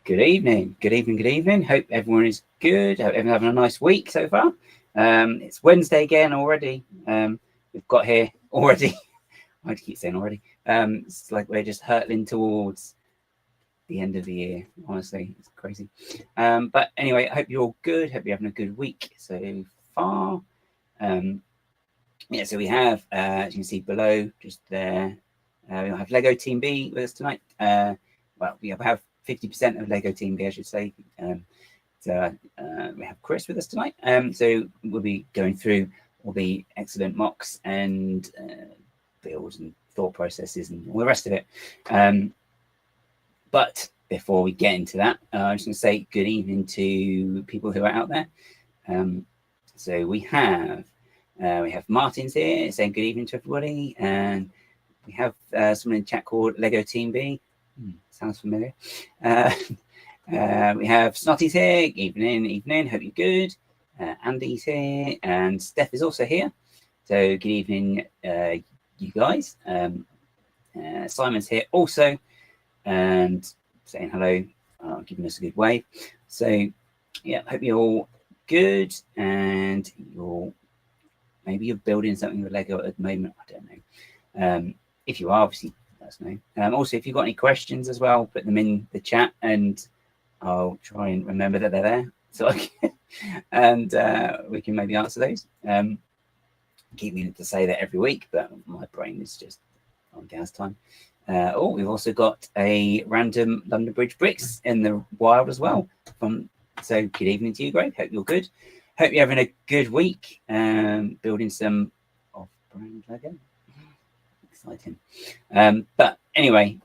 Good evening. Good evening. Good evening. Hope everyone is good. Hope everyone's having a nice week so far. It's Wednesday again already. We've got here already. I keep saying already. It's like we're just hurtling towards the end of the year. Honestly, it's crazy. But anyway, I hope you're all good. Hope you're having a good week so far. Yeah, so we have, as you can see below, just there, we'll have LEGO Team B with us tonight. Well, we have 50% of LEGO Team B, I should say. So we have Chris with us tonight. So we'll be going through all the excellent MOCs and builds and thought processes and all the rest of it. But before we get into that, I'm just going to say good evening to people who are out there. So we have Martin's here saying good evening to everybody, and we have someone in chat called LEGO Team B. Sounds familiar. We have Snotty's here. Evening. Hope you're good. Andy's here, and Steph is also here. So good evening, you guys. Simon's here also, and saying hello, giving us a good wave. So yeah, hope you're all good, and maybe you're building something with Lego at the moment. I don't know. If you are, obviously, let us know. Also, if you've got any questions as well, put them in the chat, and I'll try and remember that they're there, so and we can maybe answer those. Keep meaning to say that every week, but my brain is just on gas time. Oh, we've also got a random London Bridge bricks in the wild as well. So good evening to you, Greg. Hope you're good. Hope you're having a good week. Building some off-brand Lego. Exciting. But anyway,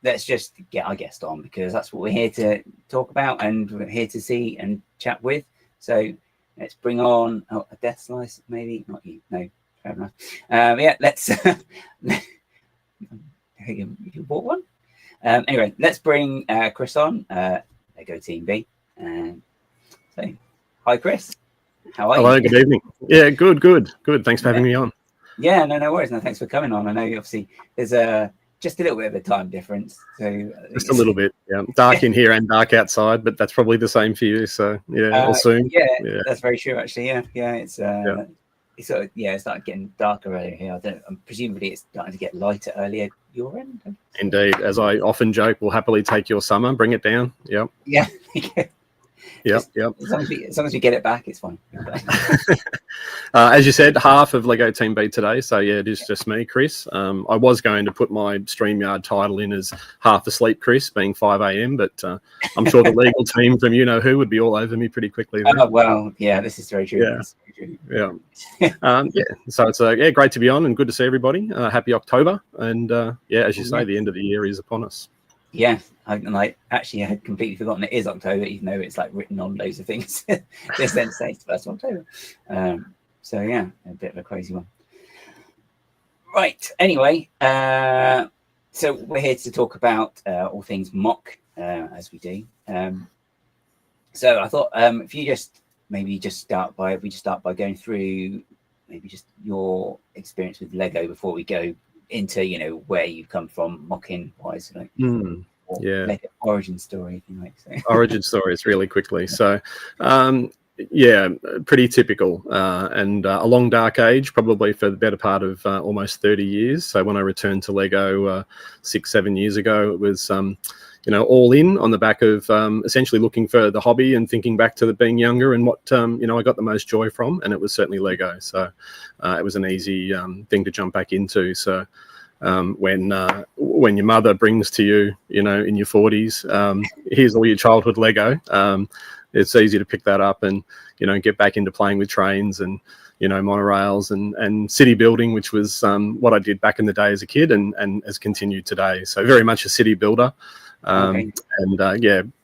let's just get our guest on, because that's what we're here to talk about, and we're here to see and chat with. So let's bring on a Death Slice, maybe not you. No, fair enough. Yeah, let's. You bought one. Anyway, let's bring Chris on. Lego Team B. So, hi, Chris. How are you? Hello, good evening. Yeah, good. Thanks for having me on. Yeah, no worries. No, thanks for coming on. I know obviously there's just a little bit of a time difference. So just a little bit. Yeah, dark in here and dark outside, but that's probably the same for you. So yeah, or soon. Yeah, that's very true. Actually, yeah. It's sort of, it's starting getting darker earlier here. Presumably it's starting to get lighter earlier your end. Indeed, as I often joke, we'll happily take your summer, bring it down. Yep. Yeah. Yep. As long as we get it back, it's fine. As you said, half of Lego Team B today. So yeah, it is just me, Chris. I was going to put my StreamYard title in as half asleep, Chris, being 5 a.m. But I'm sure the legal team from You Know Who would be all over me pretty quickly. Oh well, yeah, this is very true. Yeah. So it's great to be on and good to see everybody. Happy October, and as you say, the end of the year is upon us. Yeah, I had completely forgotten it is October, even though it's like written on loads of things. This then says the 1st of October. So yeah, a bit of a crazy one. Right. Anyway, so we're here to talk about all things MOC, as we do. So I thought if you just start by going through maybe just your experience with Lego before we go into where you've come from MOCing wise, Lego origin story, if you like. So. Origin stories really quickly. So pretty typical, and a long dark age, probably for the better part of almost 30 years. So when I returned to Lego 6-7 years ago, it was all in on the back of essentially looking for the hobby and thinking back to being younger and what I got the most joy from, and it was certainly Lego. So it was an easy thing to jump back into. So when your mother brings to you, in your 40s, here's all your childhood Lego, it's easy to pick that up and get back into playing with trains and monorails and city building, which was what I did back in the day as a kid and has continued today. So very much a city builder. And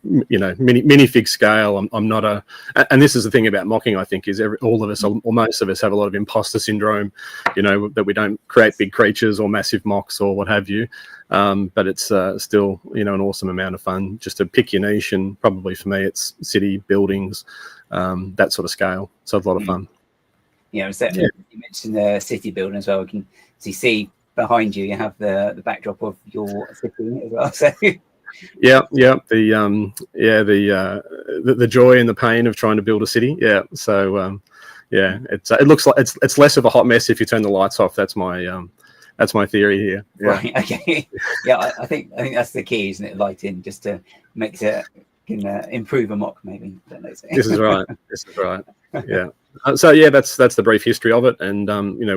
minifig scale. I'm not and this is the thing about MOCing, I think, is all of us, or most of us, have a lot of imposter syndrome, that we don't create big creatures or massive MOCs or what have you. But it's still, an awesome amount of fun just to pick your niche. And probably for me, it's city buildings, that sort of scale. So it's a lot of fun. You mentioned the city building as well. We can see behind you, you have the backdrop of your city as well. So Yeah, the joy and the pain of trying to build a city. Yeah, so it looks like it's less of a hot mess if you turn the lights off. That's my theory here. Yeah. Right. Okay. Yeah, I think that's the key, isn't it? Lighting, just to make it can improve a mock, maybe. Don't know. This is right. Yeah. So yeah, that's the brief history of it, and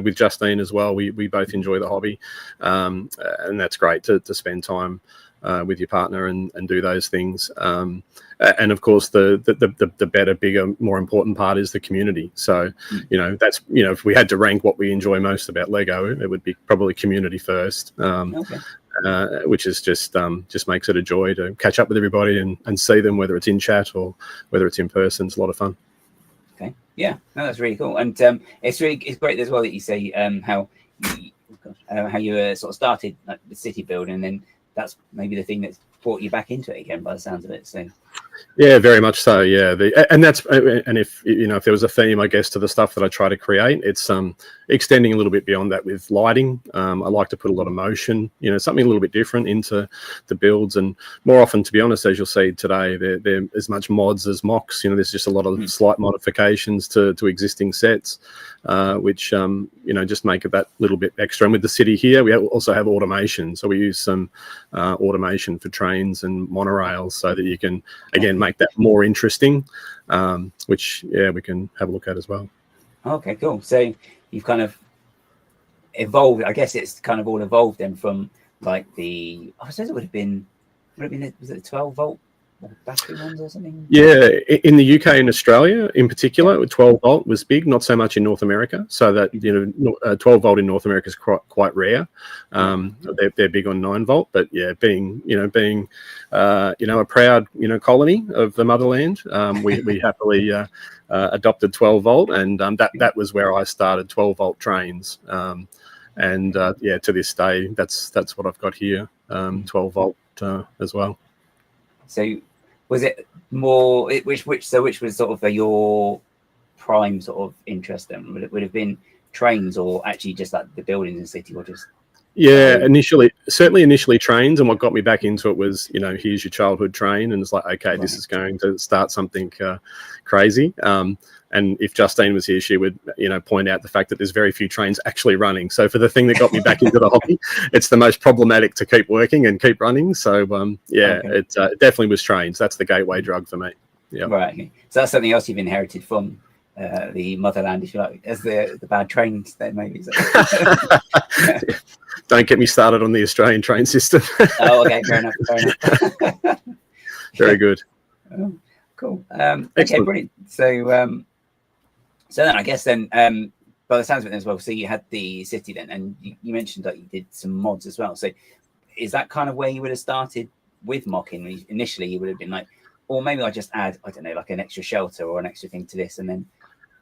with Justine as well, we both enjoy the hobby, and that's great to spend time with your partner and do those things. And of course, the better, bigger, more important part is the community. So that's if we had to rank what we enjoy most about Lego, it would be probably community first. Okay. Which is just makes it a joy to catch up with everybody and see them, whether it's in chat or whether it's in person. It's a lot of fun. Okay, yeah, no, that's really cool, and it's great as well that you say how you sort of started like the city building, and then that's maybe the thing that's brought you back into it again, by the sounds of it. So yeah, very much so. Yeah, and if if there was a theme, I guess, to the stuff that I try to create, it's extending a little bit beyond that with lighting. I like to put a lot of motion, something a little bit different into the builds, and more often, to be honest, as you'll see today, they're as much mods as MOCs. There's just a lot of slight modifications to existing sets, which just make it that little bit extra. And with the city here, we also have automation, so we use some automation for trains and monorails, so that you can again make that more interesting, which we can have a look at as well. Okay, cool. So you've kind of evolved. I guess it's kind of all evolved then from like I suppose it would have been was it the 12-volt battery ones or something? Yeah, in the UK and Australia in particular, 12-volt was big, not so much in North America. So that 12-volt in North America is quite rare. They're big on 9-volt, but yeah, being a proud colony of the motherland, we happily adopted 12-volt, and that was where I started 12-volt trains. And to this day, that's what I've got here, 12-volt as well. So was it more which was sort of your prime sort of interest then? Would it have been trains, or actually just like the buildings in the city, or just certainly initially trains, and what got me back into it was here's your childhood train, and it's like, okay, this is going to start something crazy. And if Justine was here, she would, point out the fact that there's very few trains actually running. So for the thing that got me back into the hobby, it's the most problematic to keep working and keep running. So it definitely was trains. That's the gateway drug for me. Yeah. Right. Okay. So that's something else you've inherited from the motherland, if you like, as the bad trains then maybe. Don't get me started on the Australian train system. Oh, okay. Fair enough. Very good. Oh, cool. Okay, brilliant. So then I guess then by the sounds of it as well, so you had the city then, and you mentioned that you did some mods as well. So is that kind of where you would have started with mocking? Initially you would have been like, or maybe I just add, I don't know, like an extra shelter or an extra thing to this, and then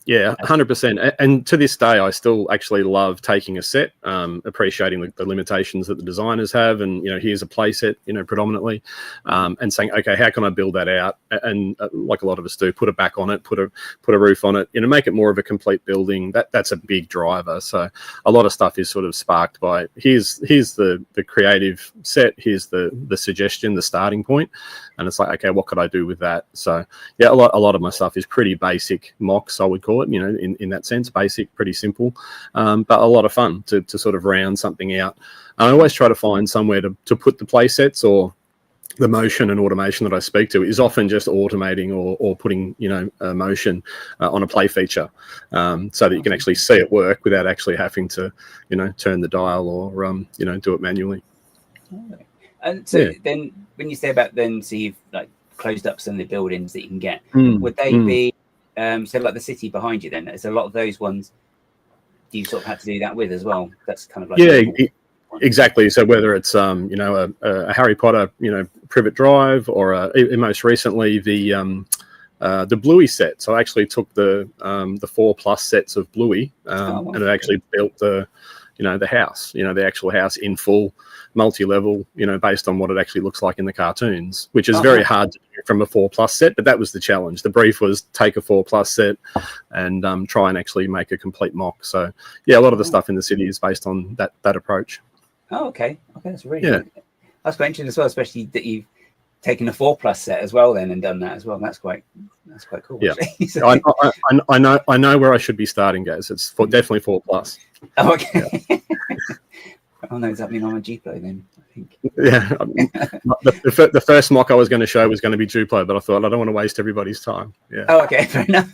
yeah, 100%. And to this day, I still actually love taking a set, appreciating the limitations that the designers have, and here's a play set, predominantly, and saying, okay, how can I build that out? And like a lot of us do, put a back on it, put a roof on it, make it more of a complete building. That's a big driver. So a lot of stuff is sort of sparked by here's the creative set, here's the suggestion, the starting point, and it's like, okay, what could I do with that? So yeah, a lot of my stuff is pretty basic MOCs, I would call it, in that sense, basic, pretty simple, but a lot of fun to sort of round something out. I always try to find somewhere to put the play sets, or the motion and automation that I speak to is often just automating or putting, motion on a play feature, so that you can actually see it work without actually having to, turn the dial or, do it manually. And so then when you say about then, so you've like closed up some of the buildings that you can get, would they be, so like the city behind you then, there's a lot of those ones you sort of had to do that with as well? That's kind of like exactly. So whether it's a Harry Potter Privet Drive, or most recently the Bluey set. So I actually took the 4+ sets of Bluey, and it actually built the house, the actual house in full, multi-level, based on what it actually looks like in the cartoons, which is very hard to do from a 4+ set, but that was the challenge. The brief was take a 4+ set and try and actually make a complete mock. So yeah, a lot of the stuff in the city is based on that approach. Oh, okay. That's really good. That's quite interesting as well, especially that you've taken a 4+ set as well then and done that as well. That's quite cool. Yeah, so, I know where I should be starting, guys. It's definitely 4+. Oh, okay. Yeah. Oh no, does that mean I'm a Duplo then? I think. Yeah, the first mock I was going to show was going to be Duplo, but I thought I don't want to waste everybody's time. Yeah. Oh, okay, fair enough.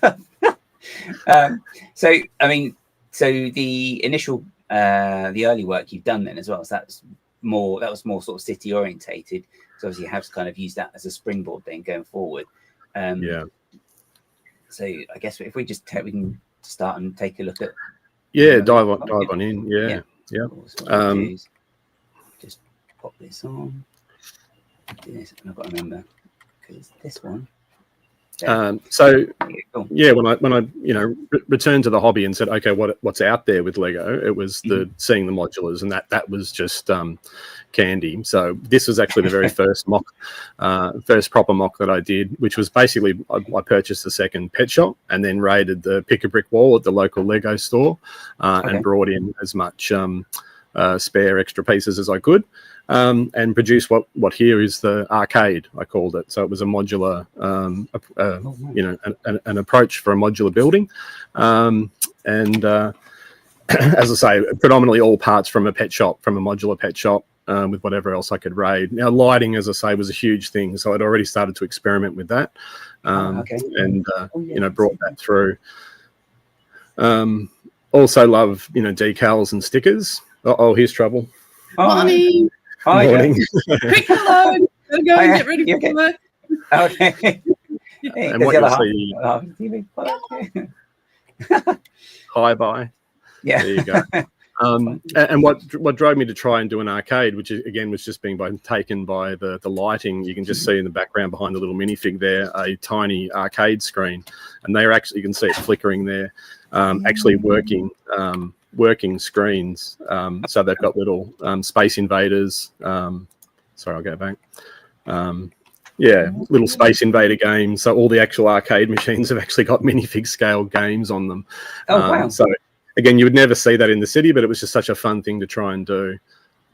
So I mean, so the initial, the early work you've done then as well. So that was more sort of city orientated. So obviously you have to kind of use that as a springboard then going forward. Yeah. So I guess if we we can start and take a look at. Yeah, dive on in. Yeah. Just pop this on. Do this, and I've got to remember because this one. So cool. yeah, when I returned to the hobby and said, okay, what's out there with Lego, it was seeing the modulars, and that was just candy. So this was actually the very first mock, first proper mock that I did, which was basically I purchased a second pet shop and then raided the pick a brick wall at the local Lego store and brought in as much spare extra pieces as I could. And produced what here is the arcade, I called it. So it was a modular, an approach for a modular building. And as I say, predominantly all parts from a modular pet shop with whatever else I could raid. Now, lighting, as I say, was a huge thing. So I'd already started to experiment with that and brought that through. Also love, decals and stickers. Oh, here's trouble. Morning. Hi, Morning. Quick hello. Gotta go and get ready for work. Okay. And what you'll see, hi, bye. Yeah. There you go. And what drove me to try and do an arcade, which again was just being taken by the lighting. You can just see in the background behind the little minifig there a tiny arcade screen, and they're actually, you can see it flickering there, actually working screens. So they've got little Space Invaders. Sorry, I'll go back. Little Space Invader games. So all the actual arcade machines have actually got minifig scale games on them. Oh, wow. So again, you would never see that in the city, but it was just such a fun thing to try and do.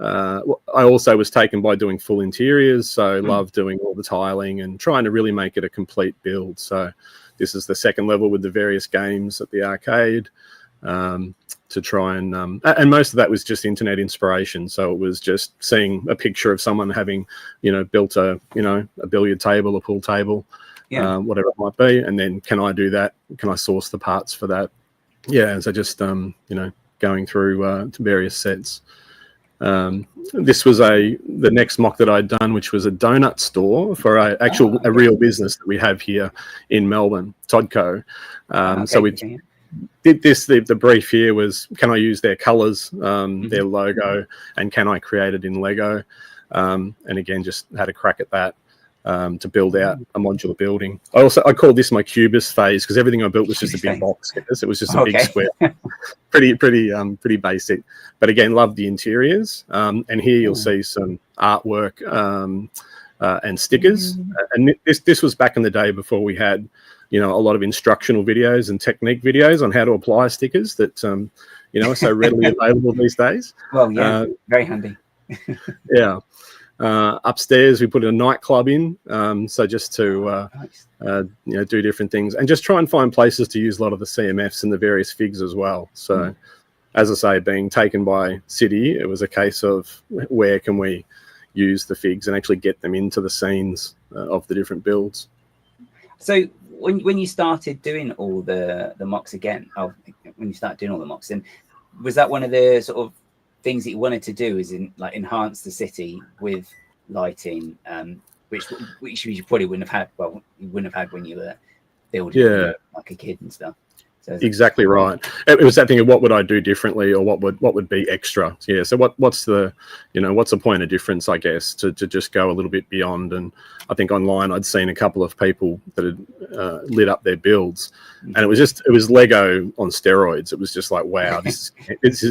I also was taken by doing full interiors, so love doing all the tiling and trying to really make it a complete build. So this is the second level with the various games at the arcade. To try and most of that was just internet inspiration. So it was just seeing a picture of someone having, built a billiard table, a pool table, whatever it might be. And then can I do that? Can I source the parts for that? Yeah. So just, going through various sets. This was the next mock that I'd done, which was a donut store for a real business that we have here in Melbourne, Todco. So we did this. The brief here was, can I use their colors, their logo, and can I create it in Lego? And again, just had a crack at that to build out a modular building. I called this my Cubist phase because everything I built was just a big box. It was just a big square, pretty basic. But again, loved the interiors. And here you'll see some artwork and stickers. And this was back in the day before we had, a lot of instructional videos and technique videos on how to apply stickers that, are so readily available these days. Well, yeah, very handy. Yeah. Upstairs, we put a nightclub in, so just to do different things and just try and find places to use a lot of the CMFs and the various figs as well. So, as I say, being taken by City, it was a case of where can we use the figs and actually get them into the scenes of the different builds. So, when you started doing all the mocks again, when you started doing all the mocks, then was that one of the sort of things that you wanted to do, is enhance the city with lighting, which you probably wouldn't have had. Well, you wouldn't have had when you were building like a kid and stuff. So exactly right. It was that thing of what would I do differently, or what would be extra. Yeah. So what's the point of difference, I guess, to just go a little bit beyond. And I think online I'd seen a couple of people that had lit up their builds, and it was Lego on steroids. It was just like, wow, this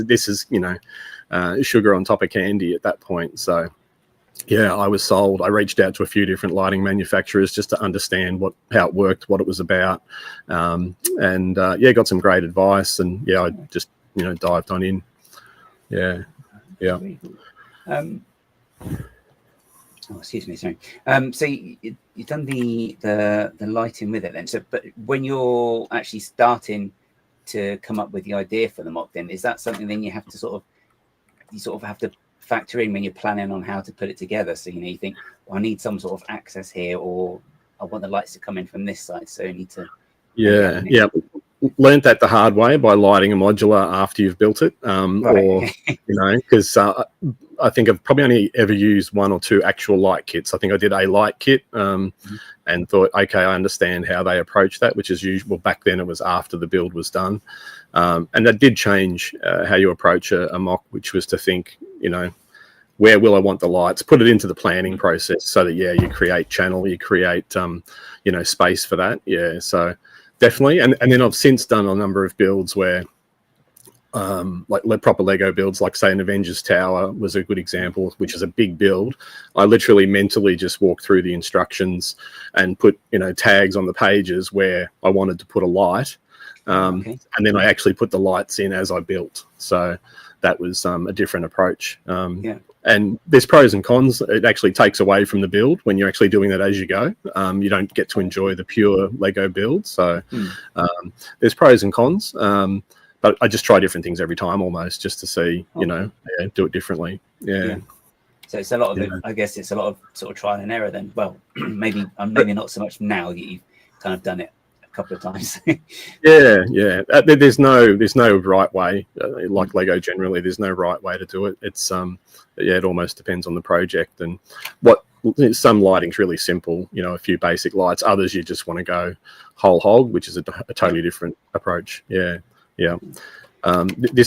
is sugar on top of candy at that point. So yeah, I was sold. I reached out to a few different lighting manufacturers just to understand how it worked, what it was about, and got some great advice. And I just dived on in. Yeah. Oh, excuse me, sorry. So you've done the lighting with it then. So, but when you're actually starting to come up with the idea for the MOC, then is that something then you have to sort of have to factor in when you're planning on how to put it together? So you think, well, I need some sort of access here, or I want the lights to come in from this side, so I need to. Yeah. Learned that the hard way by lighting a modular after you've built it, or because I think I've probably only ever used one or two actual light kits. I think I did a light kit and thought, okay, I understand how they approach that, which is usual. Back then it was after the build was done, and that did change how you approach a MOC, which was to think, where will I want the lights? Put it into the planning process so that you create channel, you create space for that. Yeah, so. Definitely, and then I've since done a number of builds where, like proper Lego builds, like say an Avengers Tower was a good example, which is a big build. I literally mentally just walked through the instructions and put tags on the pages where I wanted to put a light, and then I actually put the lights in as I built. So that was a different approach. And there's pros and cons. It actually takes away from the build when you're actually doing that as you go. You don't get to enjoy the pure Lego build. So there's pros and cons. But I just try different things every time almost just to see, do it differently. Yeah. So it's a lot of it, I guess it's a lot of sort of trial and error then. Well, maybe not so much now that you've kind of done it a couple of times. There's no right way. Like Lego generally, there's no right way to do it. It's it almost depends on the project and what. Some lighting's really simple, a few basic lights. Others you just want to go whole hog, which is a totally different approach. This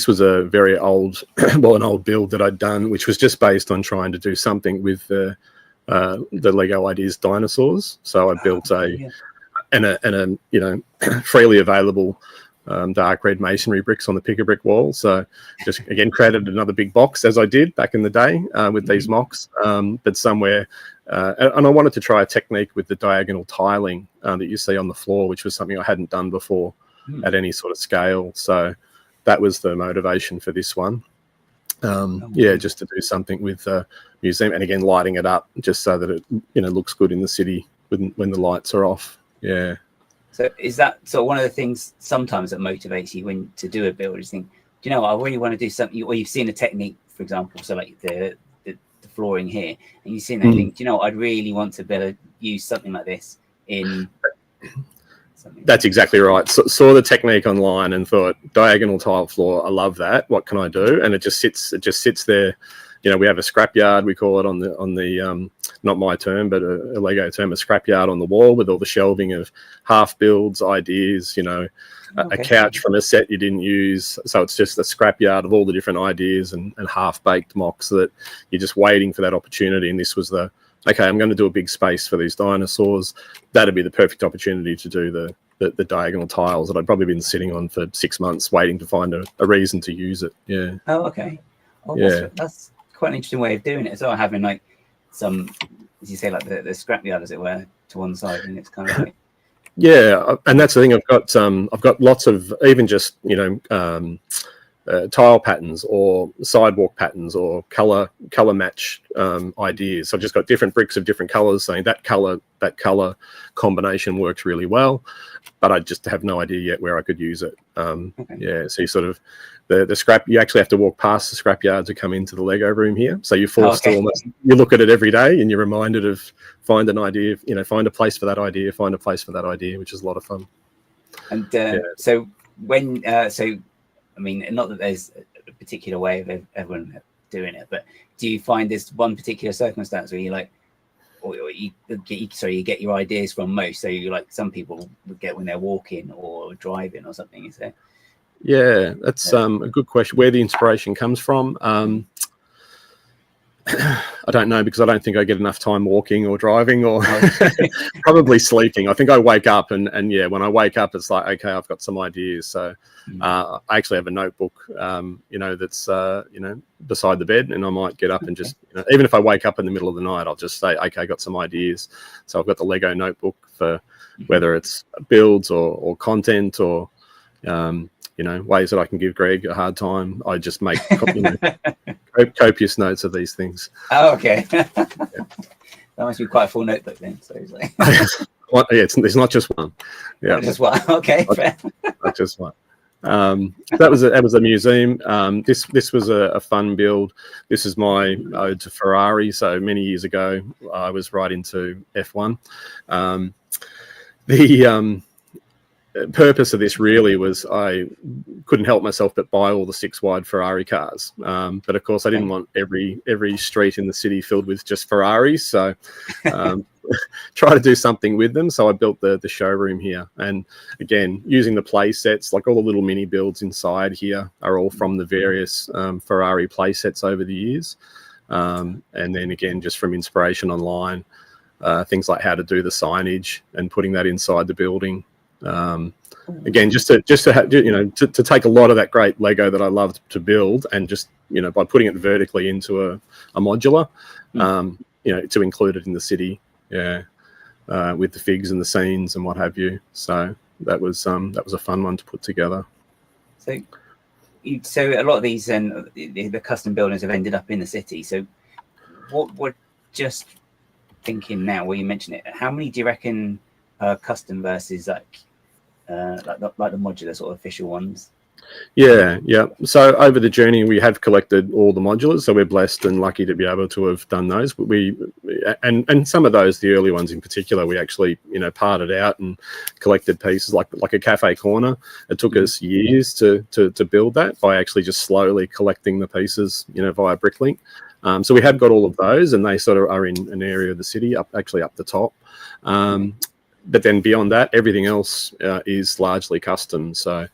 was a very old, an old build that I'd done, which was just based on trying to do something with the Lego Ideas dinosaurs. So I built a freely available dark red masonry bricks on the pick-a-brick wall. So just again created another big box as I did back in the day with these MOCs, but somewhere and I wanted to try a technique with the diagonal tiling that you see on the floor, which was something I hadn't done before at any sort of scale. So that was the motivation for this one. Just to do something with the museum and again lighting it up just so that it looks good in the city when the lights are off. Yeah. So is that sort of one of the things sometimes that motivates you when to do a build? You think, I really want to do something, or you've seen a technique, for example, so like the flooring here, and you've seen that and think, I'd really want to be able to use something like this in something. That's exactly right. Saw the technique online and thought, diagonal tile floor, I love that. What can I do? And it just sits there. We have a scrapyard, we call it on the not my term, but a Lego term, a scrapyard on the wall with all the shelving of half builds, ideas, a couch from a set you didn't use. So it's just a scrapyard of all the different ideas and half-baked MOCs that you're just waiting for that opportunity. And this was okay, I'm going to do a big space for these dinosaurs. That'd be the perfect opportunity to do the diagonal tiles that I'd probably been sitting on for 6 months waiting to find a reason to use it. Yeah. Oh, okay. Oh, yeah. That's quite an interesting way of doing it. So having like some, as you say, like the scrapyard, as it were, to one side, and it's kind of like. Yeah, and that's the thing. I've got lots of even just tile patterns or sidewalk patterns or color match ideas. So I've just got different bricks of different colors, saying that color combination works really well, but I just have no idea yet where I could use it. Yeah, so you sort of the scrap. You actually have to walk past the scrapyard to come into the Lego room here. So you're forced to almost. You look at it every day, and you're reminded of find an idea. Find a place for that idea. Find a place for that idea, which is a lot of fun. And so when I mean, not that there's a particular way of everyone doing it, but do you find there's one particular circumstance where you like, or you get your ideas from most? So you like some people would get when they're walking or driving or something, is it? Yeah, that's a good question. Where the inspiration comes from, I don't know, because I don't think I get enough time walking or driving or probably sleeping. I think I wake up and when I wake up, it's like, okay, I've got some ideas. So I actually have a notebook, that's, beside the bed, and I might get up and just, even if I wake up in the middle of the night, I'll just say, okay, I got some ideas. So I've got the Lego notebook for whether it's builds or content or, ways that I can give Greg a hard time. I just make copious notes of these things. Oh, okay. must be quite a full notebook then. So it's like it's not just one. Yeah, not just one. Okay, fair. Not just one. That was a museum. This was a fun build. This is my ode to Ferrari. So many years ago, I was right into F1. The purpose of this really was I couldn't help myself but buy all the 6-wide Ferrari cars. But of course, I didn't want every street in the city filled with just Ferraris. So try to do something with them. So I built the showroom here. And again, using the play sets, like all the little mini builds inside here are all from the various Ferrari play sets over the years. And then again, just from inspiration online, things like how to do the signage and putting that inside the building. Again, just to have, to take a lot of that great Lego that I loved to build and just, by putting it vertically into a modular, to include it in the city, with the figs and the scenes and what have you. So that was a fun one to put together. So a lot of these and the custom buildings have ended up in the city. So what just thinking now, where you mention it, how many do you reckon custom versus like the modular sort of official ones? Yeah. So over the journey, we have collected all the modulars. So we're blessed and lucky to be able to have done those. But and some of those, the early ones in particular, we actually parted out and collected pieces like a cafe corner. It took us years to build that by actually just slowly collecting the pieces, via Bricklink. So we have got all of those, and they sort of are in an area of the city, up the top. But then beyond that, everything else is largely custom. So,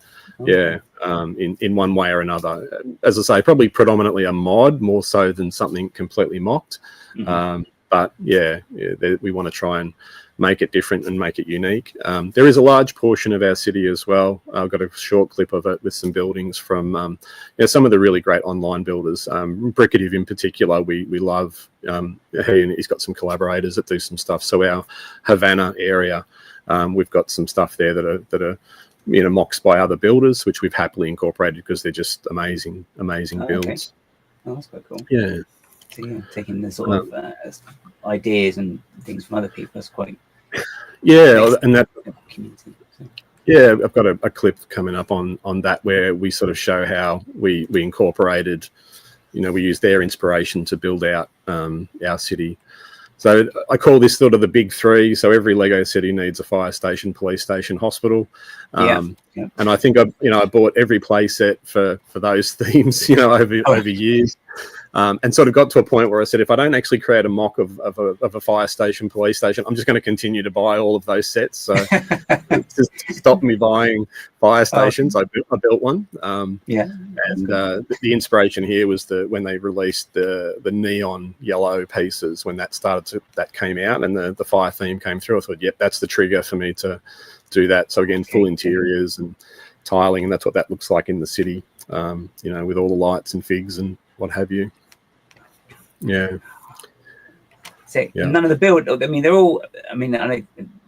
in one way or another. As I say, probably predominantly a mod more so than something completely mocked. But we want to try and make it different and make it unique. There is a large portion of our city as well. I've got a short clip of it with some buildings from some of the really great online builders. Bricative in particular, we love. He's got some collaborators that do some stuff. So our Havana area, we've got some stuff there that are MOCs by other builders, which we've happily incorporated because they're just amazing builds. Okay. Oh, that's quite cool. Yeah. So, taking the sort of ideas and things from other people, that's quite. Yeah, and that. Community, so. Yeah, I've got a clip coming up on that where we sort of show how we incorporated, we used their inspiration to build out our city. So I call this sort of the big three. So every Lego city needs a fire station, police station, hospital. And I think I bought every play set for those themes, over years. And sort of got to a point where I said, if I don't actually create a mock of a fire station, police station, I'm just going to continue to buy all of those sets. So just stopped me buying fire stations. I built one. And the inspiration here was when they released the neon yellow pieces, when that came out and the fire theme came through. I thought, yep, that's the trigger for me to do that. So again, full interiors and tiling, and that's what that looks like in the city, with all the lights and figs and what have you. Yeah. So none of the build. I mean, they're all. I mean, I know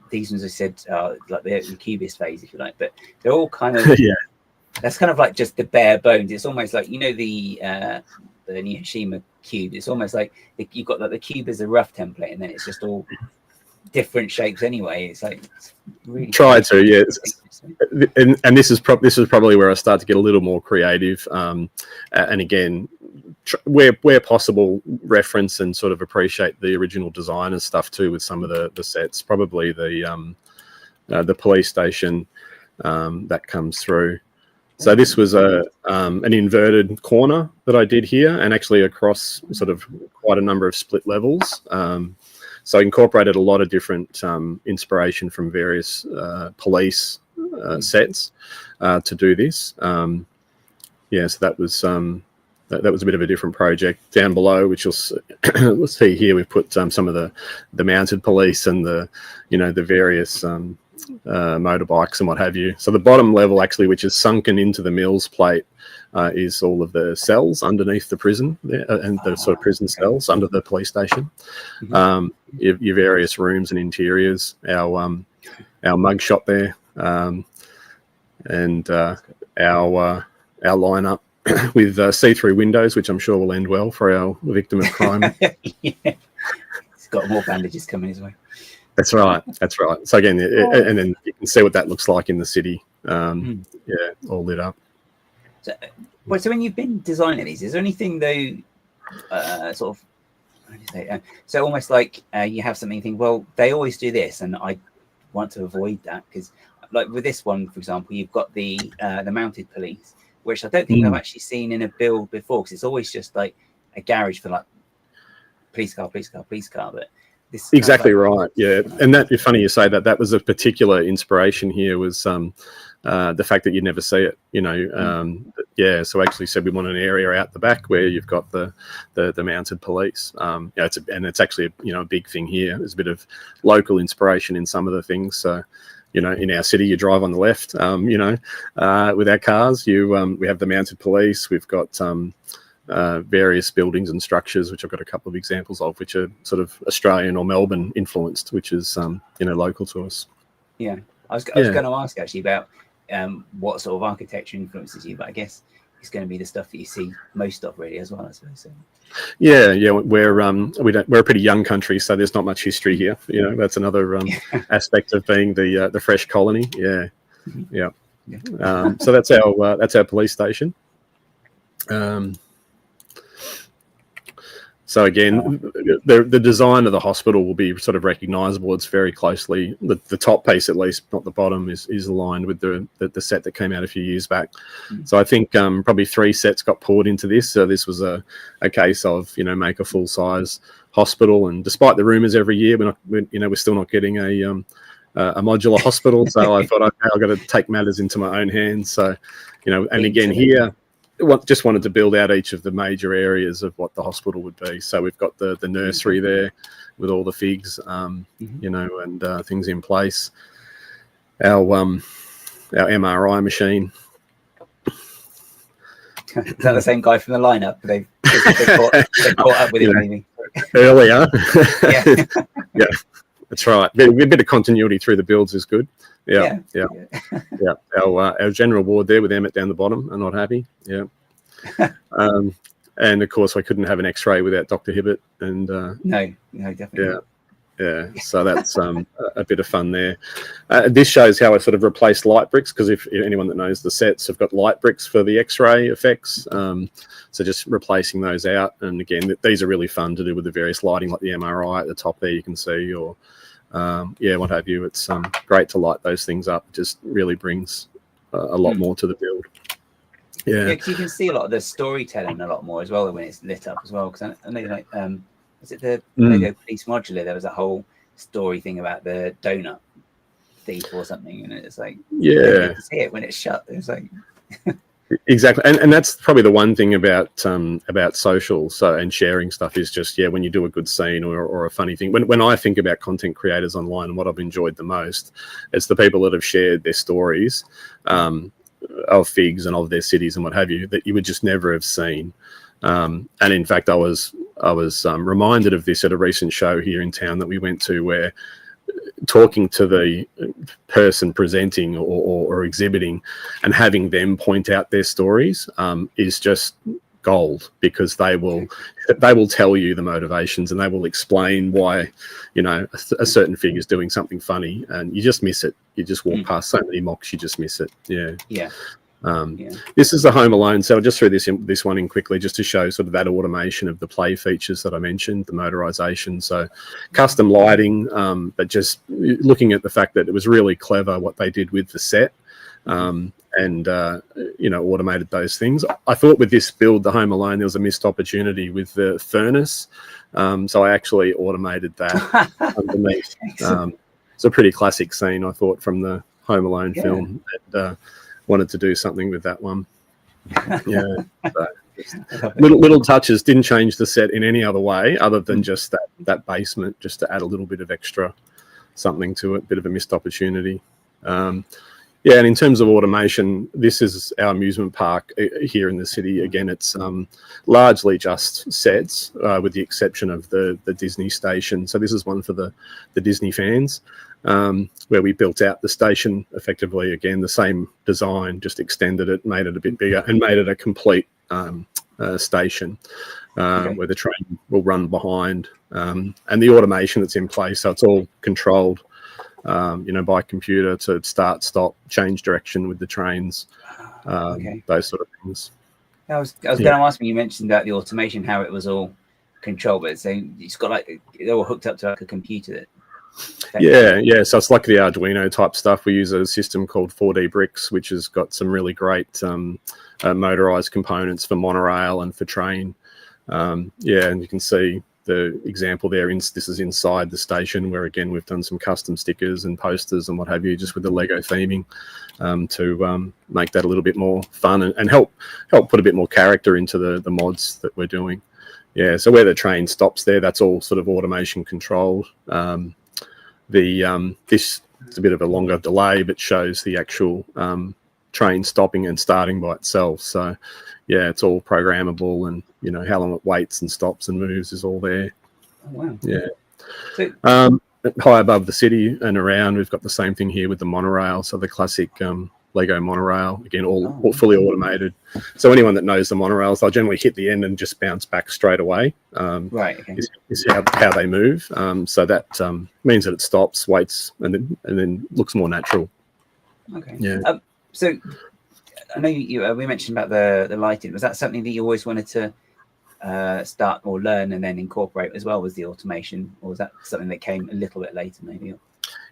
these ones I said like the cubist phase, if you like, but they're all kind of. That's kind of like just the bare bones. It's almost like the Hiroshima cube. It's almost like you've got like the cube as a rough template, and then it's just all different shapes anyway. It's like really and this is probably where I start to get a little more creative. And again, where possible, reference and sort of appreciate the original design and stuff too with some of the sets. Probably the police station that comes through. So this was an inverted corner that I did here, and actually across sort of quite a number of split levels. So I incorporated a lot of different inspiration from various police sets to do this. So that was a bit of a different project. Down below, which we'll see here, we've put some of the mounted police and the various motorbikes and what have you. So the bottom level, actually, which is sunken into the mills plate, is all of the cells underneath the prison there, and the sort of prison cells under the police station. Your various rooms and interiors, our mug shop there, and our lineup with see-through windows, which I'm sure will end well for our victim of crime. got more bandages coming his way. That's right. That's right. So again, and then you can see what that looks like in the city. Yeah, all lit up. So, so when you've been designing these, is there anything though, sort of, how do you say, so almost like you have something you think, well, they always do this, and I want to avoid that, because like with this one, for example, you've got the mounted police, which I don't think I've actually seen in a build before, because it's always just like a garage for like police car, but this exactly like, right. Yeah, and that, funny you say that. That was a particular inspiration here, was the fact that you never see it. You know, yeah. So actually said we want an area out the back where you've got the mounted police. You know, it's actually a big thing here. There's a bit of local inspiration in some of the things. So, you know, in our city, you drive on the left. You know, with our cars, we have the mounted police. We've got various buildings and structures, which I've got a couple of examples of, which are sort of Australian or Melbourne influenced, which is local to us. Yeah, I was going to ask actually about what sort of architecture influences you, but I guess it's going to be the stuff that you see most of, really, as well, I suppose. So. Yeah, we're a pretty young country, so there's not much history here. You know, that's another aspect of being the fresh colony. Yeah, yeah. So that's our police station. So again, the design of the hospital will be sort of recognisable. It's very closely, the top piece at least, not the bottom, is aligned with the set that came out a few years back. So I think probably 3 sets got poured into this. So this was a case of, make a full size hospital. And despite the rumours every year, we're still not getting a modular hospital. So I thought I've got to take matters into my own hands. So, and again here, just wanted to build out each of the major areas of what the hospital would be. So we've got the nursery there with all the figs, and things in place. Our MRI machine. Is that the same guy from the lineup? They caught up with him maybe earlier. Yeah, that's right. A bit of continuity through the builds is good. Yeah. Our general ward there with Emmett down the bottom are not happy. Yeah. And of course, I couldn't have an X-ray without Dr. Hibbert. And no, definitely. Yeah. So that's a bit of fun there. This shows how I sort of replaced light bricks, because if anyone that knows the sets have got light bricks for the X-ray effects. So just replacing those out. And again, these are really fun to do with the various lighting, like the MRI at the top there you can see, or what have you. It's great to light those things up. It just really brings a lot more to the build. Yeah, because you can see a lot of the storytelling a lot more as well when it's lit up as well. Because I know, like, is it the LEGO Police Modular? There was a whole story thing about the donut thief or something, and it's like, you can see it when it's shut. It's like exactly, and that's probably the one thing about social and sharing stuff is just when you do a good scene or a funny thing. When I think about content creators online and what I've enjoyed the most, it's the people that have shared their stories of figs and of their cities and what have you that you would just never have seen. And in fact, I was reminded of this at a recent show here in town that we went to, where talking to the person presenting or exhibiting and having them point out their stories is just gold, because they will tell you the motivations and they will explain why a certain figure is doing something funny, and you just miss it. You just walk past so many mocks, you just miss it. This is the Home Alone, so I'll just throw this one in quickly just to show sort of that automation of the play features that I mentioned, the motorization. So custom lighting, but just looking at the fact that it was really clever what they did with the set. And automated those things. I thought with this build, the Home Alone, there was a missed opportunity with the furnace. So I actually automated that underneath. It's a pretty classic scene, I thought, from the Home Alone film. And wanted to do something with that one. So little touches, didn't change the set in any other way other than just that basement, just to add a little bit of extra something to it, bit of a missed opportunity. And in terms of automation, this is our amusement park here in the city. Again, it's largely just sets, with the exception of the Disney station. So this is one for the Disney fans, where we built out the station effectively. Again, the same design, just extended it, made it a bit bigger, and made it a complete station. where the train will run behind, and the automation that's in place. So it's all controlled, by computer to start, stop, change direction with the trains, those sort of things. I was going to ask when you mentioned that the automation, how it was all controlled, but so it's got like they're all hooked up to like a computer. Yeah. So it's like the Arduino type stuff. We use a system called 4D Bricks, which has got some really great motorized components for monorail and for train. And you can see the example there. This is inside the station, where again we've done some custom stickers and posters and what have you, just with the Lego theming, to make that a little bit more fun and help put a bit more character into the mods that we're doing. Yeah. So where the train stops there, that's all sort of automation controlled. This is a bit of a longer delay, but shows the actual train stopping and starting by itself. So yeah, it's all programmable, and how long it waits and stops and moves is all there. Oh, wow. Yeah. So, high above the city and around, we've got the same thing here with the monorail. So the classic Lego monorail, again, all fully automated. So anyone that knows the monorails, they'll generally hit the end and just bounce back straight away. Right. Okay. Is how they move. So that means that it stops, waits, and then looks more natural. Okay. Yeah. So I know we mentioned about the lighting. Was that something that you always wanted to start or learn and then incorporate as well? Was the automation, or was that something that came a little bit later, maybe?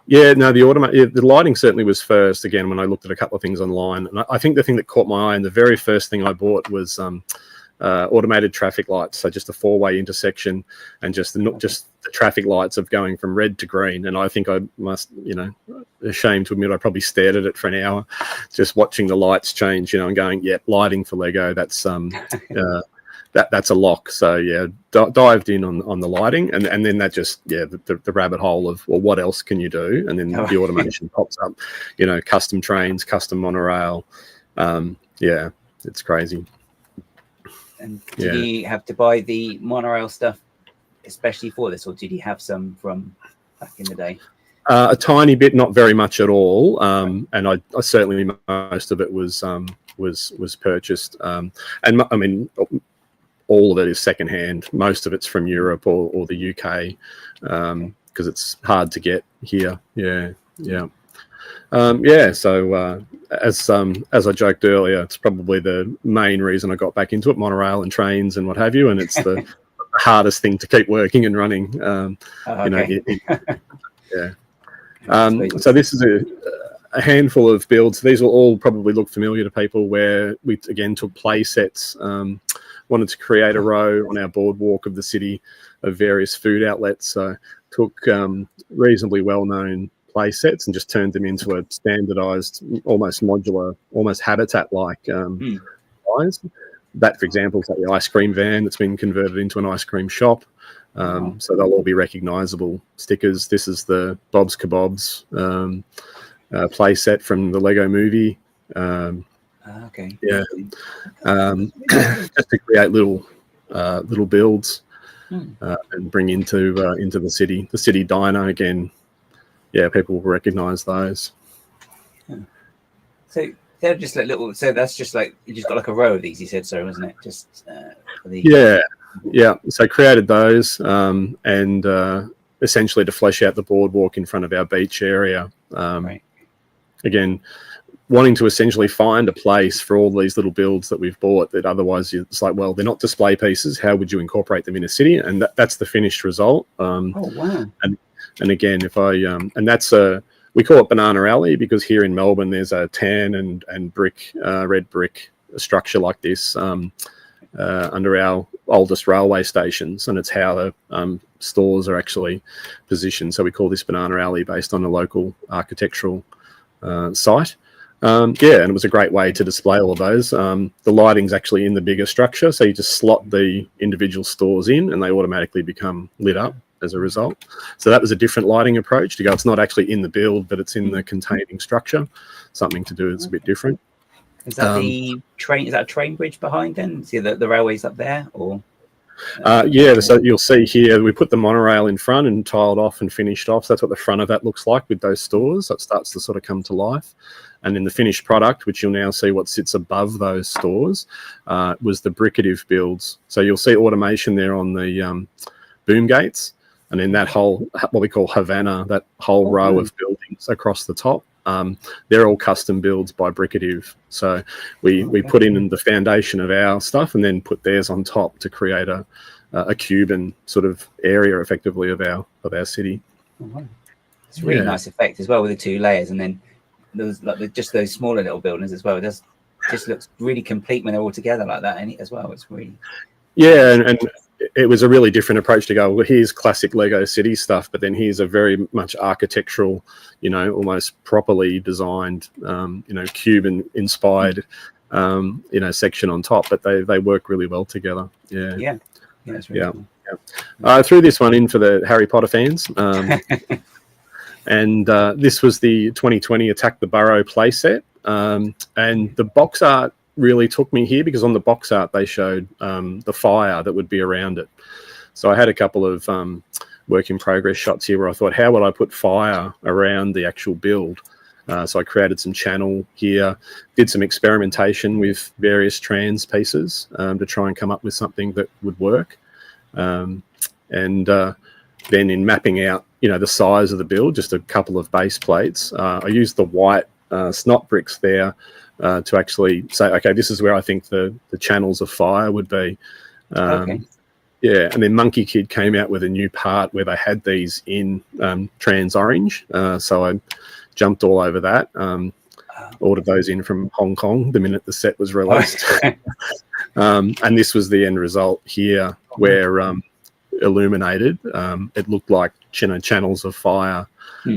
Yeah, no, the lighting certainly was first, again, when I looked at a couple of things online. And I think the thing that caught my eye and the very first thing I bought was automated traffic lights. So just a 4-way intersection, and just the traffic lights of going from red to green. And I think I must, ashamed to admit, I probably stared at it for an hour, just watching the lights change, and going, lighting for Lego, that's that's a lock. So yeah, dived in on the lighting, and then that just the rabbit hole of, well, what else can you do? And then the automation pops up, custom trains, custom monorail. It's crazy. And did you have to buy the monorail stuff especially for this, or did you have some from back in the day? A tiny bit, not very much at all. And I certainly, most of it was purchased. And I mean, all of it is secondhand. Most of it's from Europe or the UK, because it's hard to get here. So as I joked earlier, it's probably the main reason I got back into it, monorail and trains and what have you, and it's the hardest thing to keep working and running. So this is a handful of builds. These will all probably look familiar to people, where we again took play sets, wanted to create a row on our boardwalk of the city of various food outlets. So took reasonably well-known play sets and just turned them into a standardized, almost modular, almost habitat-like size. That, for example, is like the ice cream van that's been converted into an ice cream shop. So they'll all be recognizable stickers. This is the Bob's Kebabs play set from the Lego movie. Just to create little builds and bring into the city. The city diner, again, people will recognize those. So they're just like little. So that's just like you just got like a row of these. You said so, wasn't it? Just for the So created those and essentially to flesh out the boardwalk in front of our beach area. Again, wanting to essentially find a place for all these little builds that we've bought that otherwise it's like, well, they're not display pieces. How would you incorporate them in a city? And that's the finished result. And again, if I and that's we call it Banana Alley because here in Melbourne there's a tan and brick, red brick structure like this under our oldest railway stations, and it's how the stores are actually positioned. So we call this Banana Alley based on a local architectural site. And it was a great way to display all of those. The lighting's actually in the bigger structure, so you just slot the individual stores in and they automatically become lit up as a result. So that was a different lighting approach to go, it's not actually in the build, but it's in the containing structure. Something to do that's a bit different. Is that the train? Is that a train bridge behind then? See the railway's up there, or? So you'll see here, we put the monorail in front and tiled off and finished off. So that's what the front of that looks like with those stores. So it starts to sort of come to life. And then the finished product, which you'll now see what sits above those stores, was the bricative builds. So you'll see automation there on the boom gates. And then that whole, what we call Havana, that whole row of buildings across the top, they're all custom builds by bricative. So we put in the foundation of our stuff and then put theirs on top to create a Cuban sort of area, effectively, of our city. Oh, wow. It's a really nice effect as well with the 2 layers, and then there's like just those smaller little buildings as well. It just looks really complete when they're all together like that, and as well, it's really and it was a really different approach to go, well, here's classic Lego City stuff, but then here's a very much architectural, almost properly designed, Cuban inspired, section on top. But they work really well together. Yeah, that's really cool. I threw this one in for the Harry Potter fans. And this was the 2020 Attack the Burrow playset. And the box art really took me here because on the box art they showed the fire that would be around it. So I had a couple of work in progress shots here where I thought, how would I put fire around the actual build? So I created some channel here, did some experimentation with various trans pieces to try and come up with something that would work. And then in mapping out, the size of the build, just a couple of base plates, I used the white snot bricks there to actually say, okay, this is where I think the channels of fire would be. And then Monkey Kid came out with a new part where they had these in trans orange. So I jumped all over that, ordered those in from Hong Kong the minute the set was released. And this was the end result here where illuminated, it looked like channels of fire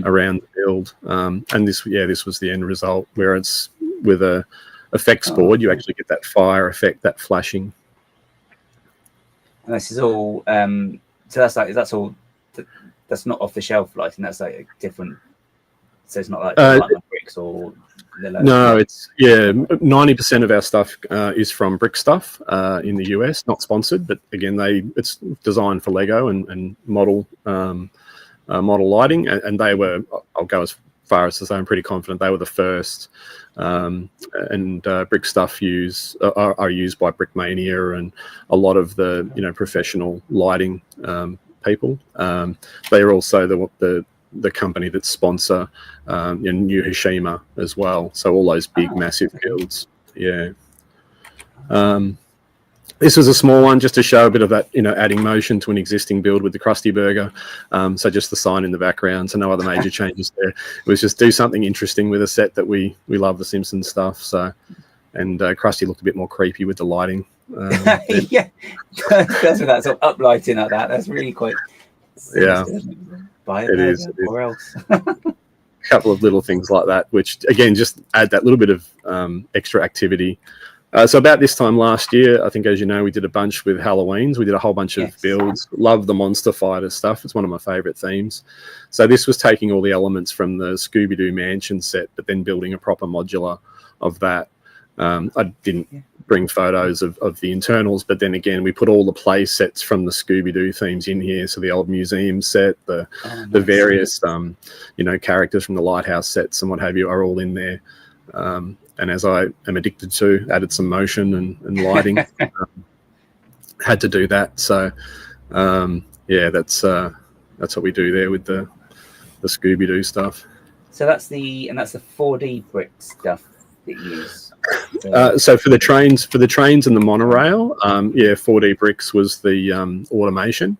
around the build. And this was the end result where it's with a effects board, you actually get that fire effect, that flashing. And this is all so that's not off the shelf lighting, that's like a different, so it's not like bricks or no, it's 90% of our stuff is from Brick Stuff in the US, not sponsored, but again it's designed for Lego and model lighting, and they were, I'll go as far as to say I'm pretty confident they were the first. Brick Stuff are used by Brickmania and a lot of the professional lighting people. They are also the company that sponsor New Hiroshima as well. So all those big massive builds. This was a small one just to show a bit of that, adding motion to an existing build with the Krusty Burger. So just the sign in the background, so no other major changes there. It was just do something interesting with a set that we love the Simpsons stuff. So, and Krusty looked a bit more creepy with the lighting. Yeah, that's with that sort of uplighting like that. That's really quite. It is. Or else. A couple of little things like that, which again just add that little bit of extra activity. So about this time last year, I think, as you know, we did a bunch with Halloweens. We did a whole bunch of builds. Love the Monster Fighter stuff. It's one of my favourite themes. So this was taking all the elements from the Scooby-Doo Mansion set, but then building a proper modular of that. I didn't bring photos of the internals, but then again, we put all the play sets from the Scooby-Doo themes in here. So the old museum set, the various, characters from the Lighthouse sets and what have you are all in there. And as I am addicted to, added some motion and lighting. Had to do that. So, that's what we do there with the Scooby-Doo stuff. So that's the 4D brick stuff that you use. So for the trains and the monorail, 4D bricks was the automation.